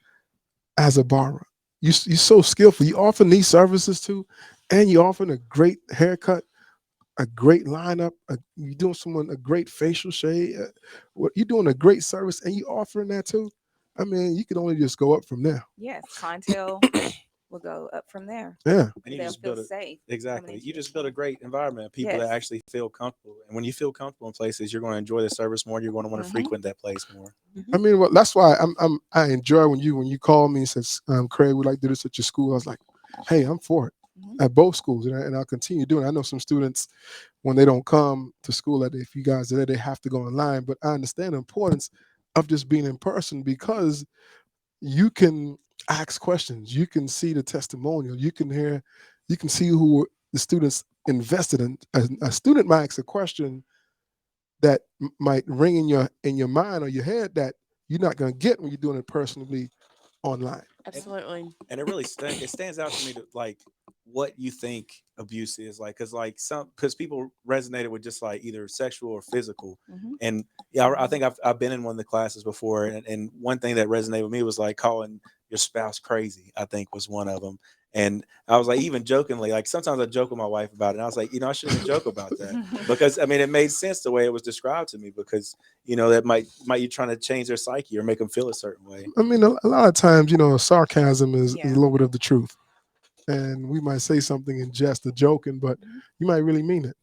S1: as a barber. You're so skillful. You offer these services too, and you offer a great haircut. a great lineup, you're doing someone a great facial shade, you're doing a great service, and you offering that too. I mean, you can only just go up from there.
S3: Yes, clientele will go up from there.
S1: Yeah.
S2: And you
S3: They'll
S2: just
S3: feel
S2: build a
S3: safe. coming
S2: exactly.
S3: into
S2: You
S3: your
S2: just build a
S3: store.
S2: great environment. People that
S3: Yes.
S2: actually feel comfortable. And when you feel comfortable in places, you're going to enjoy the service more. You're going to want to
S3: Mhm.
S2: frequent that place more.
S1: I mean, well, that's why I enjoy when you call me and says, Craig, we'd like to do this at your school. I was like, hey, I'm for it
S3: Mhm.
S1: at both schools, and I'll continue doing it. I know some students, when they don't come to school, that if you guys are there, they have to go online. But I understand the importance of just being in person, because you can ask questions, you can see the testimonial, you can see who the students invested in. A student might ask a question that might ring in your mind or your head that you're not going to get when you're doing it personally online.
S4: Absolutely.
S2: And it really it stands out to me to like what you think abuse is like, because people resonated with just like either sexual or physical.
S3: Mhm.
S2: And yeah, I think I've been in one of the classes before, and one thing that resonated with me was like calling your spouse crazy. I think was one of them. And I was like, even jokingly, like sometimes I joke with my wife about it. And I was like, I shouldn't even joke about that, because I mean it made sense the way it was described to me, because that might you trying to change their psyche or make them feel a certain way.
S1: I mean, a lot of times, sarcasm is a
S3: Yeah.
S1: little bit of the truth. And we might say something in jest or joking, but
S3: Mhm.
S1: you might really mean it.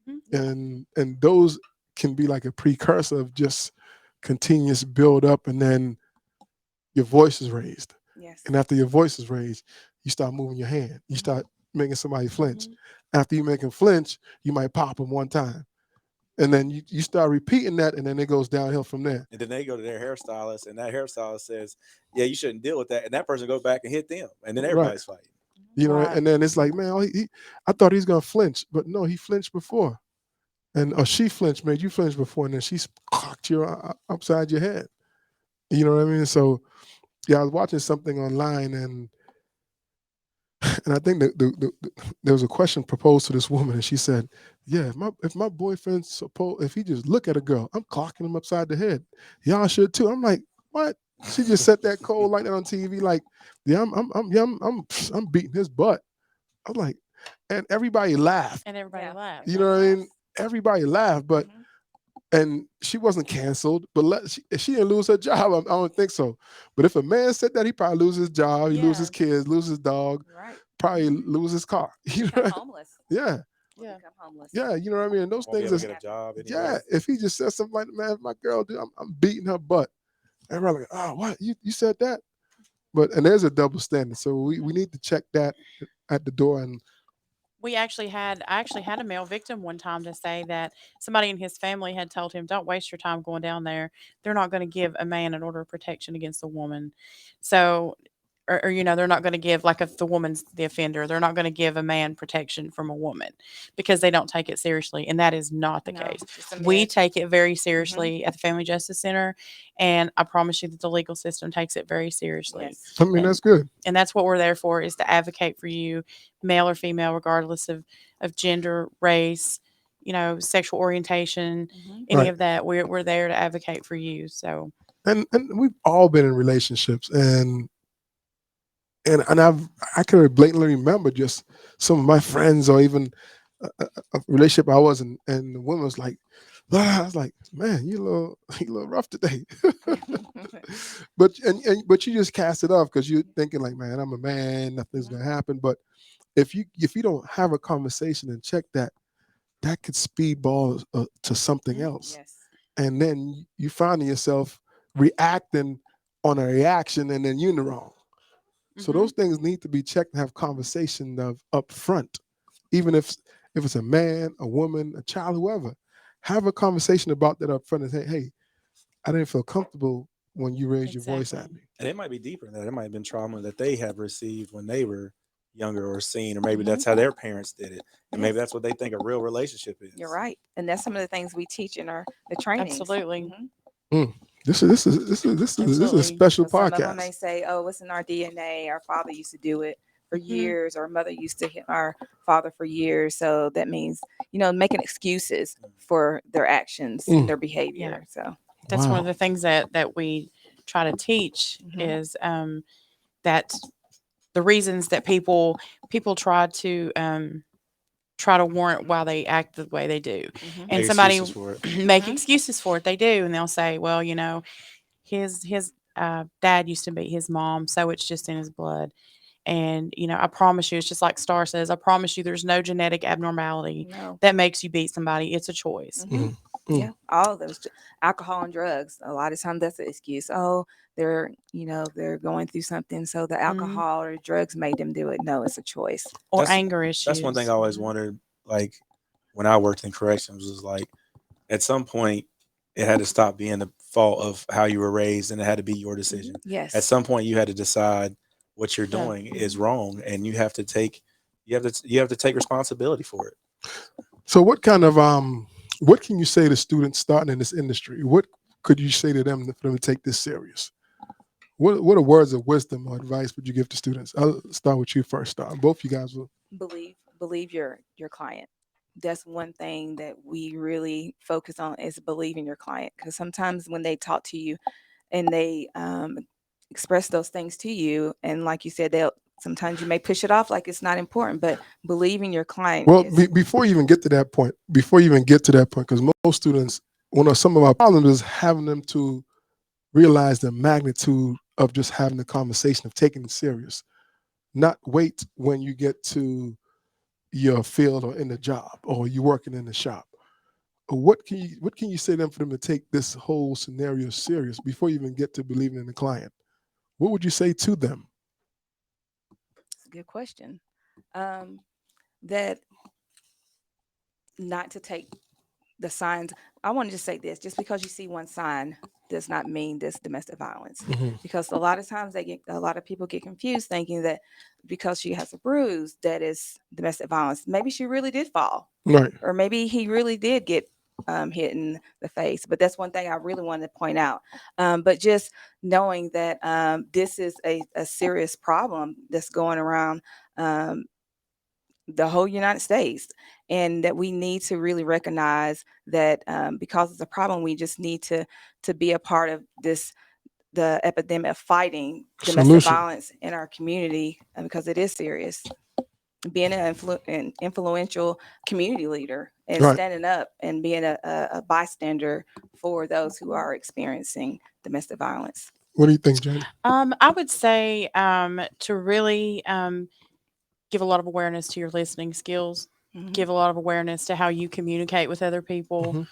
S4: Mhm.
S1: And those can be like a precursor of just continuous build up, and then your voice is raised.
S3: Yes.
S1: And after your voice is raised, you start moving your hand. You
S3: Mhm.
S1: start making somebody flinch.
S4: Mhm.
S1: After you make them flinch, you might pop them one time. And then you start repeating that, and then it goes downhill from there.
S2: And then they go to their hairstylist, and that hairstylist says, "Yeah, you shouldn't deal with that." And that person goes back and hit them, and then
S1: Right.
S2: everybody's fighting.
S4: Right.
S1: And then it's like, man, I thought he's gonna flinch, but no, he flinched before. And or she flinched, made you flinch before, and then she clocked you upside your head. You know what I mean? So yeah, I was watching something online, and I think that there was a question proposed to this woman, and she said, "Yeah, if my boyfriend if he just look at a girl, I'm clocking him upside the head. Y'all should too." I'm like, what? She just said that cold like that on TV, like, yeah, I'm beating his butt. I was like, and everybody laughed.
S4: And everybody
S3: Yeah.
S4: laughed.
S1: You know what I mean?
S3: Yes.
S1: Everybody laughed, but
S3: Mhm.
S1: and she wasn't canceled, but she didn't lose her job. I don't think so. But if a man said that, he probably lose his job, he lose his
S4: Yes.
S1: kids, lose his dog,
S3: You're right.
S1: probably
S4: Mhm.
S1: lose his car. You
S3: Become
S1: know?
S3: homeless.
S1: Yeah,
S3: Or
S4: Yeah.
S3: become homeless.
S1: yeah. You know what I mean? And those
S2: Won't be
S1: things
S2: able to
S1: is
S2: get a job
S1: yeah.
S2: anyway.
S1: If he just said something like, "Man, if my girl do, I'm beating her butt," everybody like, "Oh, what? You said that?" But and there's a double standard, so we
S4: Mhm.
S1: need to check that at the door. And
S4: I actually had a male victim one time to say that somebody in his family had told him, "Don't waste your time going down there. They're not going to give a man an order of protection against a woman." So, they're not going to give, like, if the woman's the offender, they're not going to give a man protection from a woman because they don't take it seriously, and that is not the
S3: No,
S4: case.
S3: just a
S4: We
S3: myth.
S4: take it very
S3: Mhm.
S4: seriously at the Family Justice Center, and I promise you that the legal system takes it very seriously.
S3: Yes.
S1: I mean,
S4: And
S1: that's good.
S4: and that's what we're there for, is to advocate for you, male or female, regardless of gender, race, sexual orientation,
S3: Mhm.
S4: any
S1: Right.
S4: of that. We're there to advocate for you. So
S1: And we've all been in relationships, and I can blatantly remember just some of my friends, or even a relationship I was in, and the woman was like, I was like, man, you a little you a little rough today. But you just cast it off because you're thinking like, man, I'm a man, nothing's
S3: Mhm.
S1: gonna happen. But if you don't have a conversation and check that, that could speedball to something
S4: Mhm.
S1: else,
S3: Yes.
S1: and then you find yourself reacting on a reaction, and then you're in the wrong. So
S4: Mhm.
S1: those things need to be checked and have conversation of up front, even if it's a man, a woman, a child, whoever. Have a conversation about that up front and say, hey, I didn't feel comfortable when you raised your voice
S4: Exactly.
S1: at me.
S2: And it might be deeper than that. It might have been trauma that they have received when they were younger or seen, or maybe
S3: Mhm.
S2: that's how their parents did it, and maybe
S3: Yes.
S2: that's what they think a real relationship is.
S3: You're right. And that's some of the things we teach in the trainings.
S4: Absolutely.
S3: Mhm.
S1: Mm. This is a
S4: Absolutely.
S1: special
S3: So some of them may
S1: podcast.
S3: say, "Oh, it's in our DNA. Our father used to do it for
S4: Mhm.
S3: years, or mother used to hit our father for years." So that means, making excuses for their actions and their
S1: Mm.
S4: Yeah.
S3: behavior. So,
S4: That's one of
S1: Wow.
S4: the things that we try to teach,
S3: Mhm.
S4: is that the reasons that people try to try to warrant why they act the way they do.
S3: Mhm.
S4: And
S2: Make
S4: somebody
S2: excuses for it.
S4: make
S3: Mhm.
S4: excuses for it. They do, and they'll say, "Well, his dad used to beat his mom, so it's just in his blood." And I promise you, it's just like Starr says. I promise you, there's no genetic abnormality
S3: No.
S4: that makes you beat somebody. It's a choice.
S3: Mhm.
S1: Mhm. Mm.
S3: Yeah, all of those, alcohol and drugs. A lot of times that's an excuse. Oh, they're going through something, so the
S4: Mhm.
S3: alcohol or drugs made them do it. No, it's a choice.
S4: Or
S2: That's
S4: anger
S2: that's one thing
S4: issues.
S2: I always
S3: Mhm.
S2: wondered. Like when I worked in corrections, was like at some point it had to stop being the fault of how you were raised, and it had to be your decision. At
S3: Yes.
S2: some point, you had to decide what you're
S4: Yeah.
S2: doing is wrong, and you have to take responsibility for it.
S1: So what can you say to students starting in this industry? What could you say to them for them to take this serious? What are words of wisdom or advice would you give to students? I'll start with you first, Star. Both you guys will.
S3: Believe your client. That's one thing that we really focus on is believing your client, because sometimes when they talk to you and they express those things to you, and like you said, they'll sometimes you may push it off like it's not important, but believing your client
S1: Well,
S3: is
S1: before you even get to that point, because most students, one of some of our problems is having them to realize the magnitude of just having the conversation of taking it serious. Not wait when you get to your field or in the job or you working in the shop. What can you say to them for them to take this whole scenario serious before you even get to believing in the client? What would you say to them?
S3: it's a good question. That not to take the signs. I want to just say this: just because you see one sign does not mean this domestic violence.
S1: Hmm.
S3: Because a lot of times a lot of people get confused thinking that because she has a bruise, that is domestic violence. Maybe she really did fall,
S1: Right.
S3: or maybe he really did get hit in the face. But that's one thing I really wanted to point out. But just knowing that this is a serious problem that's going around. The whole United States, and that we need to really recognize that because it's a problem, we just need to be a part of the epidemic of fighting domestic
S1: Solution.
S3: violence in our community, because it is serious. Being an influential community leader and
S1: Right.
S3: standing up and being a bystander for those who are experiencing domestic violence.
S1: What do you think, Jane?
S4: I would say to really give a lot of awareness to your listening skills,
S3: Mhm.
S4: give a lot of awareness to how you communicate with other people,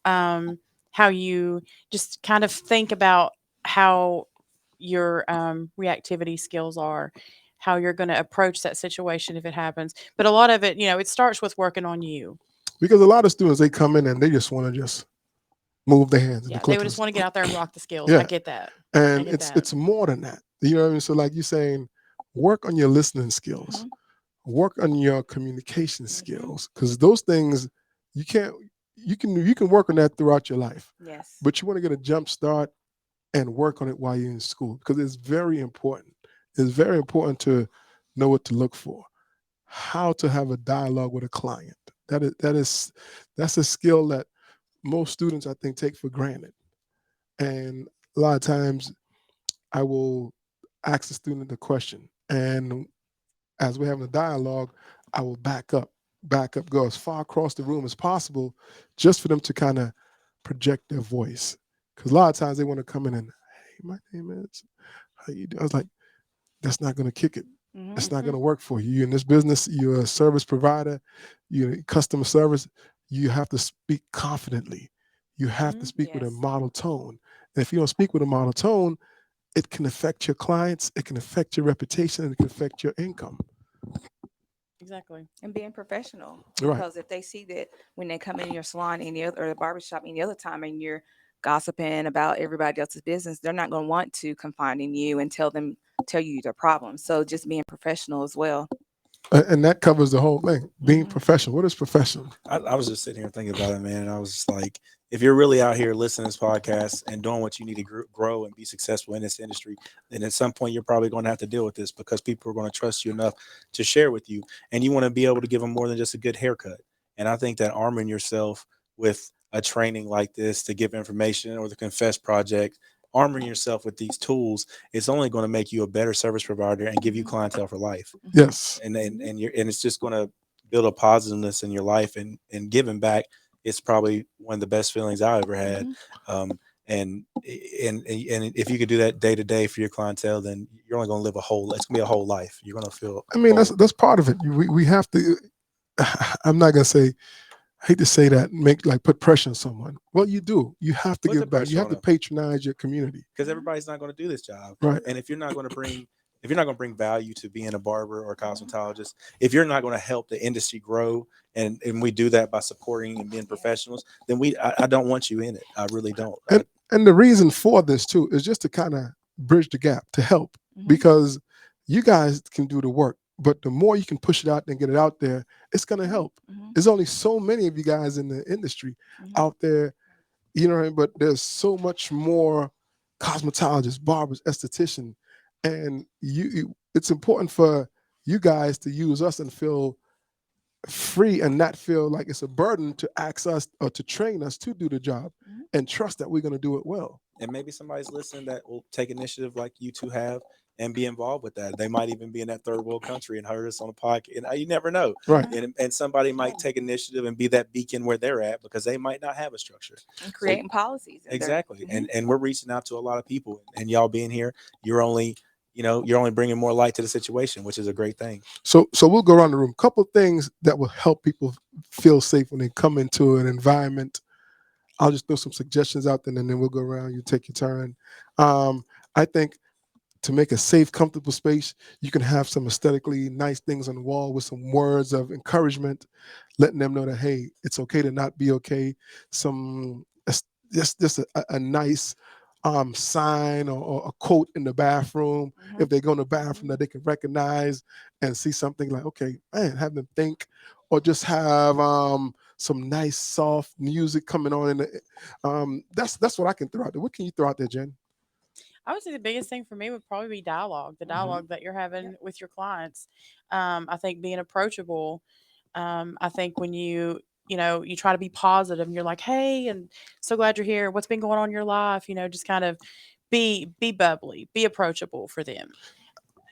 S1: Hmm.
S4: how you just kind of think about how your reactivity skills are, how you're going to approach that situation if it happens. But a lot of it, it starts with working on you.
S1: Because a lot of students they come in and they just want to just move their hands and the
S4: Yeah, they would just
S1: clickers.
S4: want to get out there and rock the skills. I
S1: Yeah,
S4: get that. I
S1: and
S4: get
S1: it's
S4: that.
S1: it's more than that. You know what I mean? So like you're saying, work on your listening skills,
S3: Mhm.
S1: work on your communication
S3: Mhm.
S1: skills, because those things you can't you can work on that throughout your life,
S3: Yes.
S1: but you want to get a jump start and work on it while you're in school because it's very important. It's very important to know what to look for, how to have a dialogue with a client. That's a skill that most students I think take for granted. And a lot of times I will ask the student the question, and as we're having a dialogue, I will back up, go as far across the room as possible, just for them to kind of project their voice. Because a lot of times they want to come in and, hey, my name is, how you doing? I was like, that's not going to kick it. It's
S3: Mhm.
S1: not going to work for you. You're in this business, you're a service provider, you're in customer service. You have to speak confidently. You have to
S4: Mhm.
S1: speak with a
S3: Yes.
S1: model tone. And if you don't speak with a model tone, it can affect your clients, it can affect your reputation, and it can affect your income.
S4: Exactly.
S3: And being professional,
S1: Right.
S3: because if they see that when they come in your salon any other or the barbershop any other time and you're gossiping about everybody else's business, they're not going to want to confide in you and tell you their problems. So just being professional as well.
S1: And that covers the whole thing. Being
S3: Mhm.
S1: professional. What is professional?
S2: I was just sitting here thinking about it, man, and I was just like, if you're really out here listening to this podcast and doing what you need to grow and be successful in this industry, then at some point you're probably going to have to deal with this because people are going to trust you enough to share with you, and you want to be able to give them more than just a good haircut. And I think that arming yourself with a training like this to give information or the Confess Project, arming yourself with these tools, it's only going to make you a better service provider and give you clientele for life.
S3: Mhm.
S1: Yes.
S2: And it's just going to build a positiveness in your life, and giving back is probably one of the best feelings I ever had. Um, and if you could do that day to day for your clientele, then you're only going to live it's going to be a whole life. You're going to feel
S1: I mean,
S2: whole.
S1: that's part of it. We have to. I'm not gonna say. I hate to say that. Put pressure on someone. Well, you do. You have to
S2: Put the
S1: give back. You
S2: pressure
S1: have
S2: on
S1: to
S2: them.
S1: patronize your community.
S2: Because everybody's not going to do this job,
S1: Right.
S2: and if you're not going to bring value to being a barber or a cosmetologist, if you're not going to help the industry grow, and we do that by supporting and being professionals, then I don't want you in it. I really don't.
S1: And the reason for this too is just to kind of bridge the gap, to help, because you guys can do the work, but the more you can push it out and get it out there, it's going to help. There's only so many of you guys in the industry out there, you know what I mean? But there's so much more cosmetologists, barbers, esthetician, and it's important for you guys to use us and feel free and not feel like it's a burden to ask us or to train us to do the job, and trust that we're going to do it well.
S2: And maybe somebody's listening that will take initiative like you two have and be involved with that. They might even be in that third world country and heard us on a podcast. And you never know.
S1: Right.
S2: And somebody might take initiative and be that beacon where they're at, because they might not have a structure.
S3: And creating policies.
S2: Exactly. And we're reaching out to a lot of people. And y'all being here, you're only bringing more light to the situation, which is a great thing.
S1: So we'll go around the room. Couple of things that will help people feel safe when they come into an environment. I'll just throw some suggestions out there, and then we'll go around. You take your turn. I think to make a safe, comfortable space, you can have some aesthetically nice things on the wall with some words of encouragement, letting them know that, hey, it's okay to not be okay. Just a nice sign or a quote in the bathroom, if they go in the bathroom, that they can recognize and see something like, okay, man, have them think, or just have some nice soft music coming on. That's what I can throw out there. What can you throw out there, Jen?
S4: I would say the biggest thing for me would probably be dialogue, the dialogue that you're having with your clients. I think being approachable. I think when you try to be positive and you're like, hey, and so glad you're here. What's been going on in your life? Just kind of be bubbly, be approachable for them.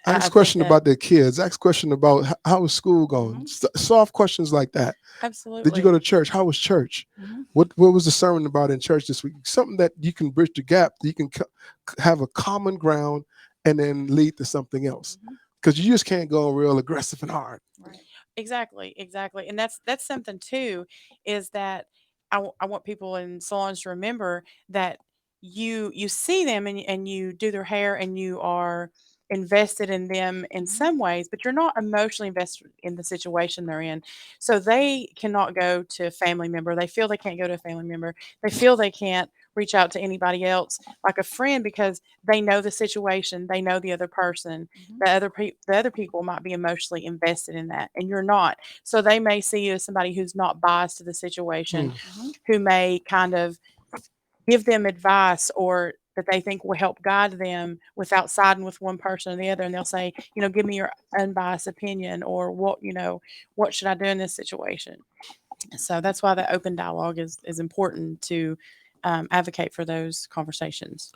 S1: Ask question about their kids. Ask question about how is school going. Soft questions like that.
S4: Absolutely.
S1: Did you go to church? How was church? What was the sermon about in church this week? Something that you can bridge the gap. You can have a common ground and then lead to something else. Because you just can't go real aggressive and hard.
S3: Right.
S4: Exactly. And that's something too, is that I want people in salons to remember that you see them and you do their hair and you are invested in them in some ways, but you're not emotionally invested in the situation they're in. So they cannot go to a family member. They feel they can't go to a family member. They feel they can't reach out to anybody else like a friend, because they know the situation, they know the other person. The other people might be emotionally invested in that, and you're not. So they may see you as somebody who's not biased to the situation, who may kind of give them advice or that they think will help guide them without siding with one person or the other. And they'll say, give me your unbiased opinion, or what should I do in this situation? So that's why the open dialogue is important to advocate for those conversations.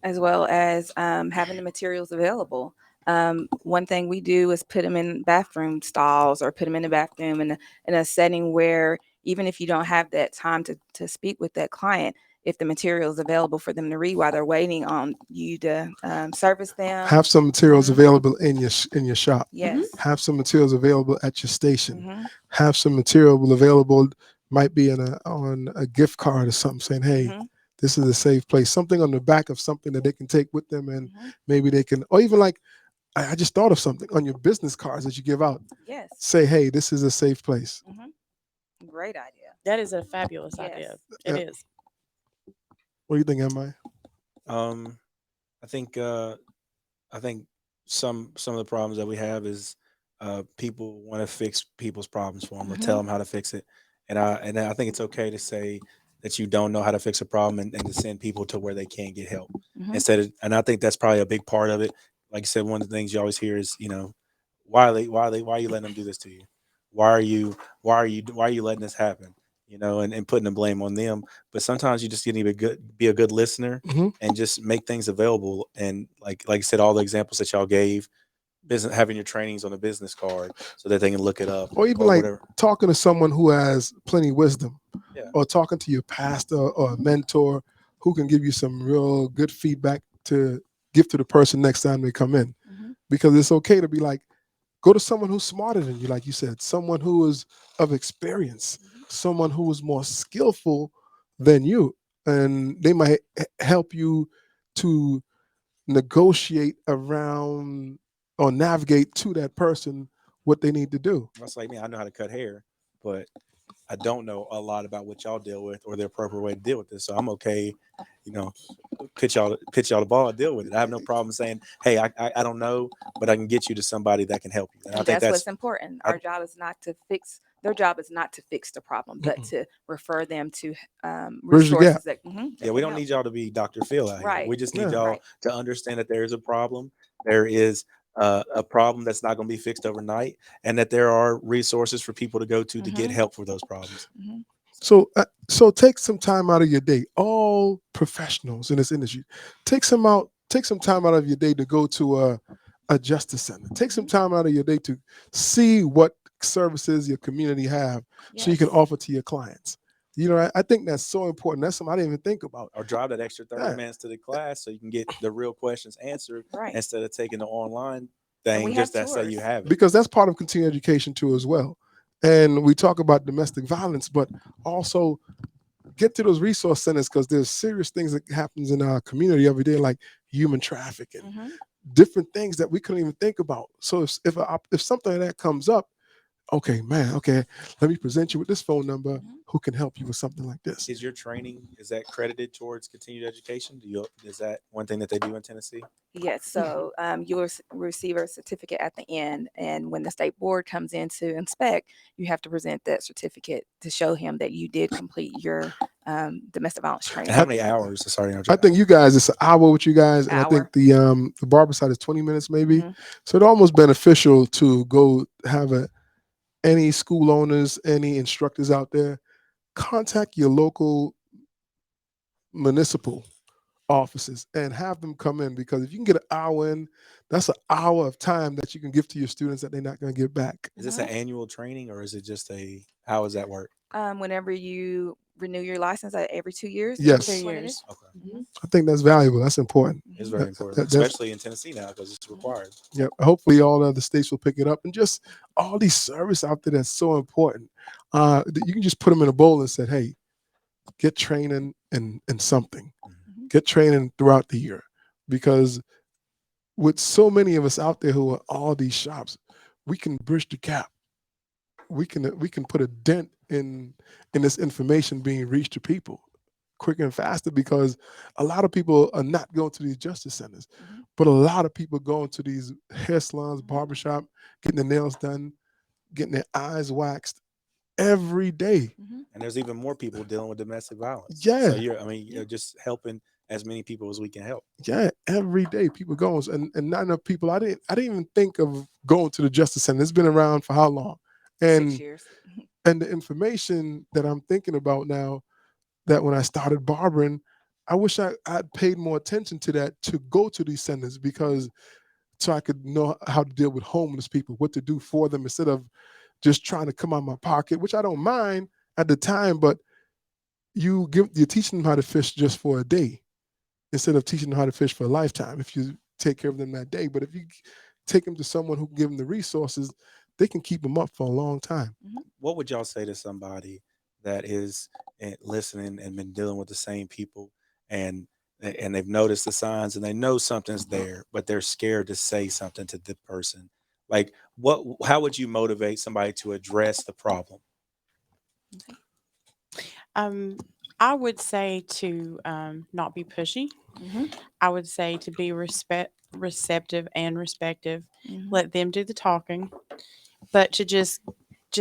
S3: As well as having the materials available. One thing we do is put them in bathroom stalls, or put them in the bathroom in a setting where, even if you don't have that time to speak with that client, if the material is available for them to read while they're waiting on you to service them.
S1: Have some materials available in your shop.
S3: Yes.
S1: Have some materials available at your station. Have some material available, might be on a gift card or something, saying, hey, this is a safe place. Something on the back of something that they can take with them, and maybe they can, or even like, I just thought of something on your business cards that you give out.
S3: Yes.
S1: Say, hey, this is a safe place.
S3: Great idea.
S4: That is a fabulous idea. It is.
S1: What do you think, Ammi?
S2: I think some of the problems that we have is people want to fix people's problems for them, or tell them how to fix it. And I think it's okay to say that you don't know how to fix a problem, and to send people to where they can get help instead of. And I think that's probably a big part of it. Like you said, one of the things you always hear is, why are you letting them do this to you? Why are you letting this happen? And putting the blame on them. But sometimes you just need to be a good listener and just make things available. And like you said, all the examples that y'all gave, business, having your trainings on a business card so that they can look it up,
S1: Or even like
S2: whatever.
S1: talking to someone who has plenty of wisdom,
S2: Yeah.
S1: or talking to your pastor or a mentor who can give you some real good feedback to give to the person next time they come in.
S3: Mhm.
S1: Because it's okay to be like, go to someone who's smarter than you, like you said, someone who is of experience, someone who is more skillful than you, and they might help you to negotiate around or navigate to that person what they need to do.
S2: That's like me. I know how to cut hair, but I don't know a lot about what y'all deal with or the appropriate way to deal with this. So I'm okay, pitch y'all the ball and deal with it. I have no problem saying, hey, I don't know, but I can get you to somebody that can help you. And I
S3: And
S2: think
S3: that's what's important.
S2: I-
S3: Our job is not to fix. Their job is not to fix the problem, but
S1: Mm-mm.
S3: to refer them to
S1: Bridge the
S3: resources
S1: gap.
S3: that. Mhm, that
S2: yeah, we
S3: can
S2: don't
S3: help.
S2: need y'all to be Dr. Phil out here.
S3: Right.
S2: We just need
S1: Yeah.
S2: y'all
S3: Right.
S2: to understand that there is a problem. There is a problem that's not going to be fixed overnight, and that there are resources for people to go to get
S3: Mhm.
S2: help for those problems.
S3: Mhm.
S1: So take some time out of your day. All professionals in this industry, take some time out of your day to go to a justice center. Take some time out of your day to see what services your community have, so you can
S3: Yes.
S1: offer to your clients. I think that's so important. That's something I didn't even think about.
S2: Or drive that extra 30
S1: Yeah.
S2: minutes to the class so you can get the real questions answered
S3: Right.
S2: instead of taking the online
S3: And
S2: thing
S3: we
S2: just
S3: have
S2: that say you
S3: tours.
S2: have it.
S1: Because that's part of continuing education too as well. And we talk about domestic violence, but also get to those resource centers, because there's serious things that happens in our community every day, like human trafficking,
S3: Mhm.
S1: different things that we couldn't even think about. So if something like that comes up, okay, man, okay, let me present you with this phone number
S3: Mhm.
S1: who can help you with something like this.
S2: Is your training, is that credited towards continued education? Is that one thing that they do in Tennessee?
S3: Yes. So you will receive a certificate at the end, and when the state board comes in to inspect, you have to present that certificate to show him that you did complete your domestic violence
S2: And
S3: training.
S2: how many hours? Sorry,
S1: I think you guys, it's an hour with you guys, and I think
S3: Hour.
S1: the barber side is 20 minutes maybe.
S3: Mhm.
S1: So it's almost beneficial to go have any school owners, any instructors out there, contact your local municipal offices and have them come in, because if you can get an hour in, that's an hour of time that you can give to your students that they're not going to get back.
S2: Is this an annual training, or is it just how does that work?
S3: Whenever you renew your license every 2 years.
S1: Yes.
S3: That's
S4: 2
S3: what it
S4: years.
S3: is.
S2: Okay.
S3: Mhm.
S1: I think that's valuable. That's important.
S2: It's
S3: Mhm.
S2: very important,
S1: That's
S2: especially in Tennessee now because it's required.
S1: yeah. Hopefully, all other states will pick it up, and just all these service out there that's so important. That you can just put them in a bowl and say, "Hey, get training in something.
S3: Mhm.
S1: Get training throughout the year," because with so many of us out there who are all these shops, we can bridge the gap. We can put a dent in this information being reached to people quicker and faster, because a lot of people are not going to these justice centers,
S3: Mhm.
S1: but a lot of people going to these hair salons,
S3: Mhm.
S1: barbershop, getting their nails done, getting their eyes waxed every day.
S3: Mhm.
S2: And there's even more people dealing with domestic violence.
S1: Yeah.
S2: So you're just helping as many people as we can help.
S1: Yeah, every day people going, and not enough people. I didn't even think of going to the justice center. It's been around for how long?
S3: 6
S1: And
S3: years.
S1: and the information that I'm thinking about now, that when I started barbering, I wish I'd paid more attention to that, to go to these centers, because so I could know how to deal with homeless people, what to do for them, instead of just trying to come out of my pocket, which I don't mind at the time, but you're teaching them how to fish just for a day, instead of teaching them how to fish for a lifetime if you take care of them that day. But if you take them to someone who can give them the resources, they can keep them up for a long time.
S2: What would y'all say to somebody that is listening and been dealing with the same people, and they've noticed the signs and they know something's there, but they're scared to say something to the person? Like, how would you motivate somebody to address the problem?
S4: I would say to not be pushy.
S3: Mhm.
S4: I would say to be receptive and respective.
S3: Mhm.
S4: Let them do the talking, but to just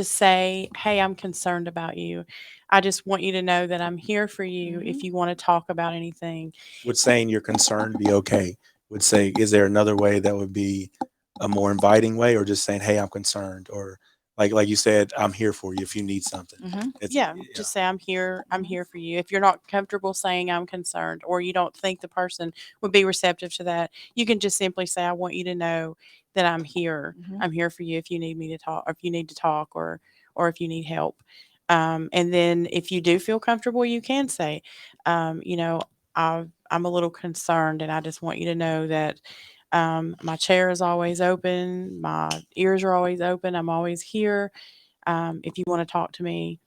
S4: say, "Hey, I'm concerned about you. I just want you to know that I'm here for you if
S3: Mhm.
S4: you want to talk about anything."
S2: Would saying you're concerned be okay? Would say, is there another way that would be a more inviting way, or just saying, hey, I'm concerned, or like you said, I'm here for you if you need something.
S3: Mhm.
S4: Yeah, just say I'm here. I'm
S3: Mhm.
S4: here for you. If you're not comfortable saying I'm concerned, or you don't think the person would be receptive to that, you can just simply say, I want you to know that I'm here.
S3: Mhm.
S4: I'm here for you if you need me to talk, or if you need to talk, or if you need help. And then if you do feel comfortable, you can say, you know, I'm a little concerned, and I just want you to know that my chair is always open, my ears are always open, I'm always here. If you want to talk to me,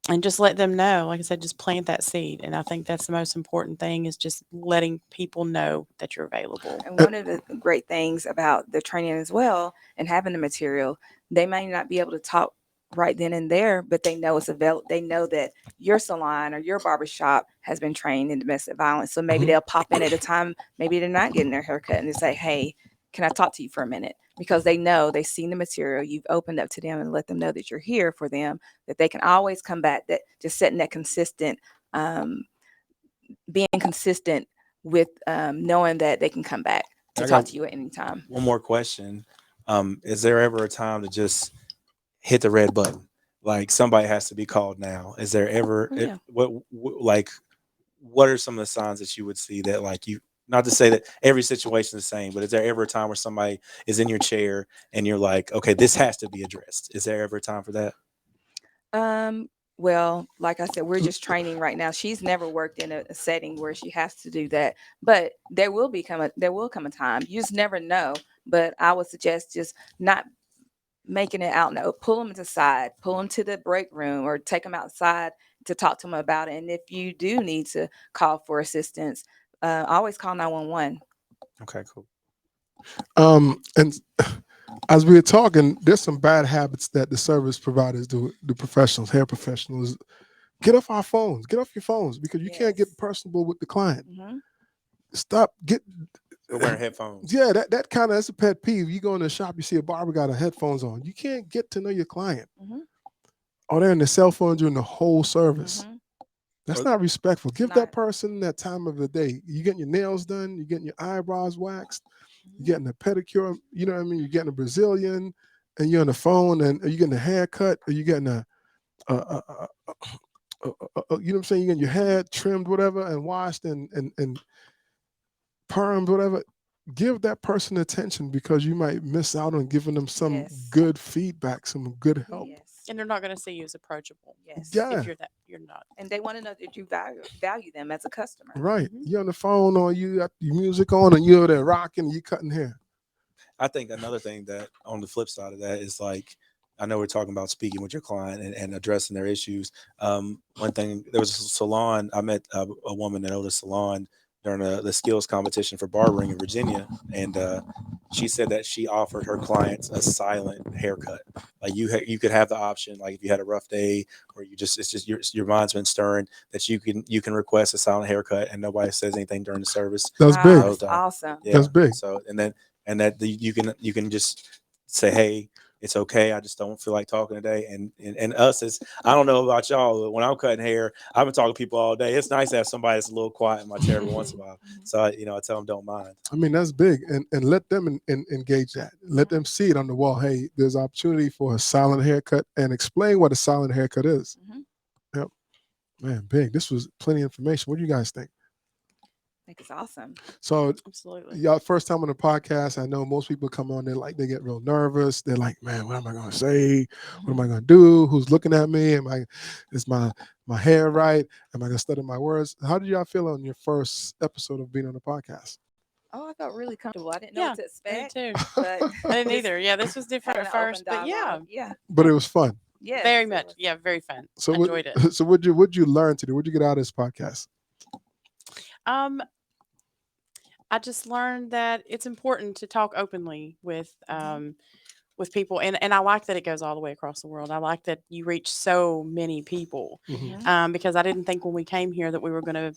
S4: and just let them know, like I said, just plant that seed. And I think that's the most important thing, is just letting people know that you're available.
S3: And one of the great things about the training as well, and having the material, they may not be able to talk right then and there, but they know it's available. They know that your salon or your barbershop has been trained in domestic violence. So maybe
S1: Mhm.
S3: they'll pop in at a time, maybe they're not getting their haircut, and they say, hey, can I talk to you for a minute? Because they know they've seen the material, you've opened up to them and let them know that you're here for them, that they can always come back, that just setting that consistent, being consistent with knowing that they can come back to
S2: I
S3: talk
S2: got
S3: to you at any time.
S2: one more question. Is there ever a time to just hit the red button? Like somebody has to be called now. Is there ever
S3: Oh, yeah.
S2: what are some of the signs that you would see that, like, you, not to say that every situation is the same, but is there ever a time where somebody is in your chair and you're like, okay, this has to be addressed? Is there ever a time for that?
S3: Well, like I said, we're just training right now. She's never worked in a setting where she has to do that, but there will come a time. You just never know. But I would suggest just not making it out. No, pull them to the side, pull them to the break room, or take them outside to talk to them about it. And if you do need to call for assistance, always call 911.
S2: Okay, cool.
S1: And as we were talking, there's some bad habits that the service providers do, the professionals, hair professionals. Get off our phones. Get off your phones, because you can't get
S3: Yes.
S1: personable with the client.
S3: Mhm.
S1: Stop.
S2: We're wearing headphones.
S1: Yeah, that kind of, that's a pet peeve. You go in the shop, you see a barber got a headphones on. You can't get to know your client.
S3: Mhm.
S1: Or they're in the cell phone during the whole service.
S3: Mhm.
S1: That's
S2: Or-
S1: not respectful. Give
S3: Not.
S1: that person that time of the day. You getting your nails done, you getting your eyebrows waxed, you getting a pedicure, you know what I mean? You're getting a Brazilian, and you're on the phone, and are you getting a haircut, or you getting you know what I'm saying? You getting your hair trimmed, whatever, and washed and permed, whatever. Give that person attention, because you might miss out on giving them some
S3: Yes.
S1: good feedback, some good help.
S3: Yes.
S4: And they're not going to see you as approachable.
S3: Yes.
S1: Yeah,
S4: If you're not.
S3: And they want to know that you value them as a customer.
S1: right.
S4: Mhm.
S1: You're on the phone, or you got your music on, and you're there rocking, you cutting hair.
S2: I think another thing that, on the flip side of that, is like, I know we're talking about speaking with your client and addressing their issues. One thing, there was a salon, I met a woman that owned a salon during the skills competition for barbering in Virginia, and she said that she offered her clients a silent haircut. Like, you could have the option, like if you had a rough day, or it's just your mind's been stirring, that you can request a silent haircut and nobody says anything during the service.
S1: That's
S3: Wow,
S1: big.
S3: that's awesome.
S2: Yeah.
S1: That's big.
S2: So, you can just say, hey, it's okay, I just don't feel like talking today. And us, is, I don't know about y'all, but when I'm cutting hair, I've been talking to people all day. It's nice to have somebody that's a little quiet in my chair every once in a while. So I tell them, don't mind.
S1: I mean, that's big, and let them engage that. Let them see it on the wall. Hey, there's opportunity for a silent haircut, and explain what a silent haircut is.
S3: Mhm.
S1: Yep, man, big. This was plenty of information. What do you guys think?
S3: I think it's awesome.
S1: So,
S4: Absolutely.
S1: y'all, first time on the podcast. I know most people come on, they get real nervous. They're like, man, what am I going to say? What am I going to do? Who's looking at me? Is my hair right? Am I going to stutter my words? How did y'all feel on your first episode of being on the podcast?
S3: Oh, I felt really comfortable. I didn't know
S4: Yeah,
S3: what to
S4: me
S3: expect,
S4: too.
S3: but
S4: I didn't
S3: just
S4: either. Yeah, this was different
S3: having
S4: at
S3: an open
S4: first, but yeah,
S3: dialogue. Yeah.
S1: But it was fun.
S3: Yes.
S4: very
S3: it
S4: much.
S3: was.
S4: Yeah, very fun.
S1: So,
S4: Enjoyed it.
S1: So what'd you learn today? What'd you get out of this podcast?
S4: Um, I just learned that it's important to talk openly with people, and I like that it goes all the way across the world. I like that you reach so many people,
S3: Mhm.
S4: because I didn't think when we came here that we were going to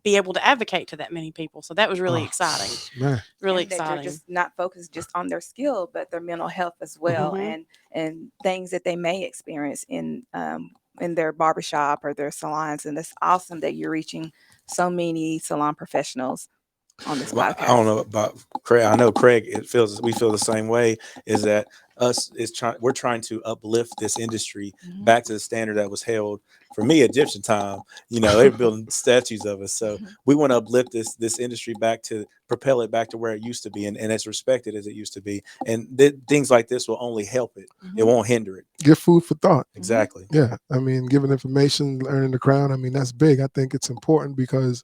S4: be able to advocate to that many people. So that was really
S1: Oh,
S4: exciting.
S1: man.
S4: Really
S3: And that you're
S4: exciting.
S3: just not focused just on their skill, but their mental health as well,
S4: Mhm.
S3: and things that they may experience in their barbershop or their salons. And it's awesome that you're reaching so many salon professionals on this
S2: Well, I don't
S3: podcast.
S2: know about Craig. I know Craig. We feel the same way. Is that us is we're trying to uplift this industry
S3: Mhm.
S2: back to the standard that was held for me Egyptian time. They're building statues of us. So we want to uplift this industry back to propel it back to where it used to be and as respected as it used to be. And things like this will only help it. It
S3: Mhm.
S2: won't hinder it.
S1: Give food for thought.
S2: Exactly.
S1: Yeah, I mean, giving information, earning the crown. I mean, that's big. I think it's important because,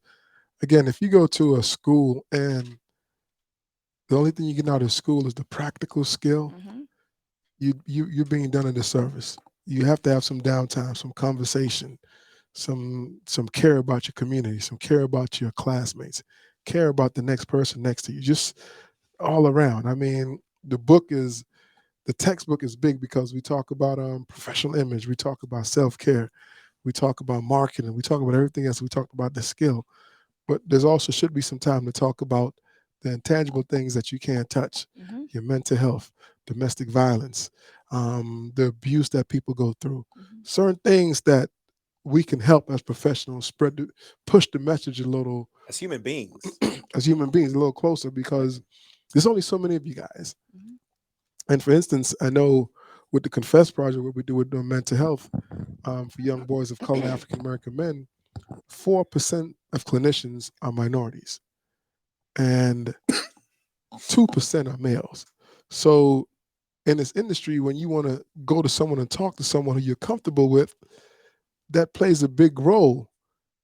S1: again, if you go to a school and the only thing you get out of school is the practical skill,
S3: Mhm.
S1: you're being done a disservice. You have to have some downtime, some conversation, some care about your community, some care about your classmates, care about the next person next to you, just all around. I mean, the textbook is big because we talk about professional image, we talk about self-care, we talk about marketing, we talk about everything else, we talk about the skill, but there's also should be some time to talk about the intangible things that you can't touch,
S3: Mhm.
S1: your mental health, domestic violence, the abuse that people go through,
S3: Mhm.
S1: certain things that we can help as professionals push the message a little
S2: As human beings.
S1: as human beings a little closer because there's only so many of you guys.
S3: Mhm.
S1: And for instance, I know with the Confess Project, what we do with mental health for young boys of color, African American men, 4% of clinicians are minorities and 2% are males. So in this industry, when you want to go to someone and talk to someone who you're comfortable with, that plays a big role.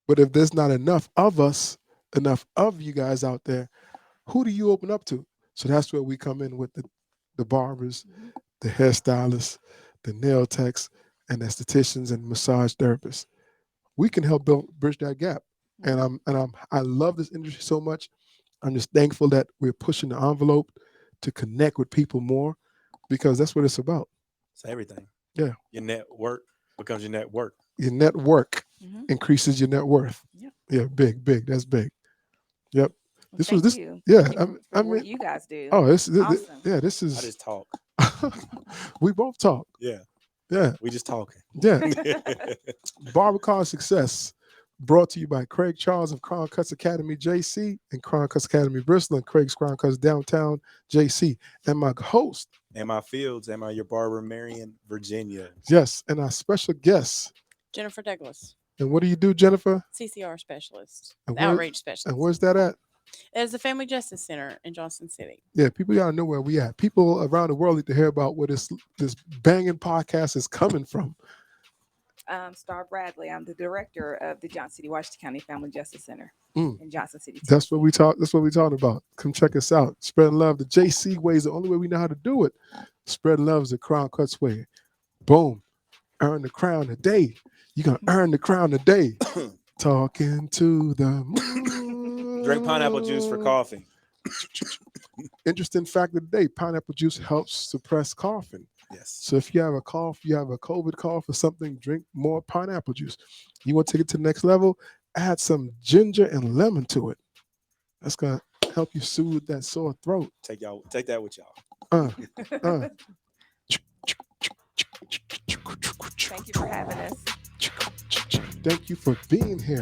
S1: But if there's not enough of us, enough of you guys out there, who do you open up to? So that's where we come in with the barbers,
S3: Mhm.
S1: the hairstylists, the nail techs, and the estheticians and massage therapists. We can help bridge that gap. And I love this industry so much. I'm just thankful that we're pushing the envelope to connect with people more because that's what it's about.
S2: It's everything.
S1: Yeah.
S2: Your network becomes your network.
S1: Your network
S3: Mhm.
S1: increases your net worth.
S3: Yep.
S1: Yeah, big, big. That's big. Yep.
S3: Well,
S1: This was
S3: thank
S1: this.
S3: you.
S1: Yeah.
S3: Thank you
S1: I
S3: for what
S1: mean,
S3: you guys do.
S1: oh,
S3: Awesome.
S1: yeah. This
S2: I
S1: is.
S2: just talk.
S1: We both talk.
S2: Yeah.
S1: Yeah,
S2: We just talking.
S1: yeah. Barber College Success, brought to you by Craig Charles of Crown Cutz Academy, JC, and Crown Cutz Academy, Bristol, and Craig's Crown Cutz Downtown, JC. And my host,
S2: Am I Fields? Am I your barber, Marion, Virginia?
S1: yes, and our special guest.
S4: Jennifer Douglas,
S1: And what do you do, Jennifer?
S4: CCR specialist,
S1: And
S4: outreach
S1: and
S4: specialist.
S1: where's that at?
S4: As the Family Justice Center in Johnson City.
S1: Yeah, people gotta know where we at. People around the world need to hear about where this banging podcast is coming from.
S3: Starr Bradley. I'm the director of the Johnson City, Washington County Family Justice Center
S1: Mm.
S3: in Johnson City.
S1: That's what
S3: Tennessee.
S1: we talk. That's what we talking about. Come check us out. Spreading love the JC way is the only way we know how to do it. Spread love is the Crown Cutz way. Boom. Earn the crown today. You're gonna earn the crown today. Talking to the moon.
S2: Drink pineapple juice for coffee.
S1: Interesting fact of the day: pineapple juice helps suppress coughing.
S2: Yes.
S1: So if you have a cough, you have a COVID cough or something, drink more pineapple juice. You want to take it to the next level? Add some ginger and lemon to it. That's gonna help you soothe that sore throat.
S2: Take that with y'all.
S1: Uh, uh.
S3: Thank you for having us.
S1: Thank you for being here.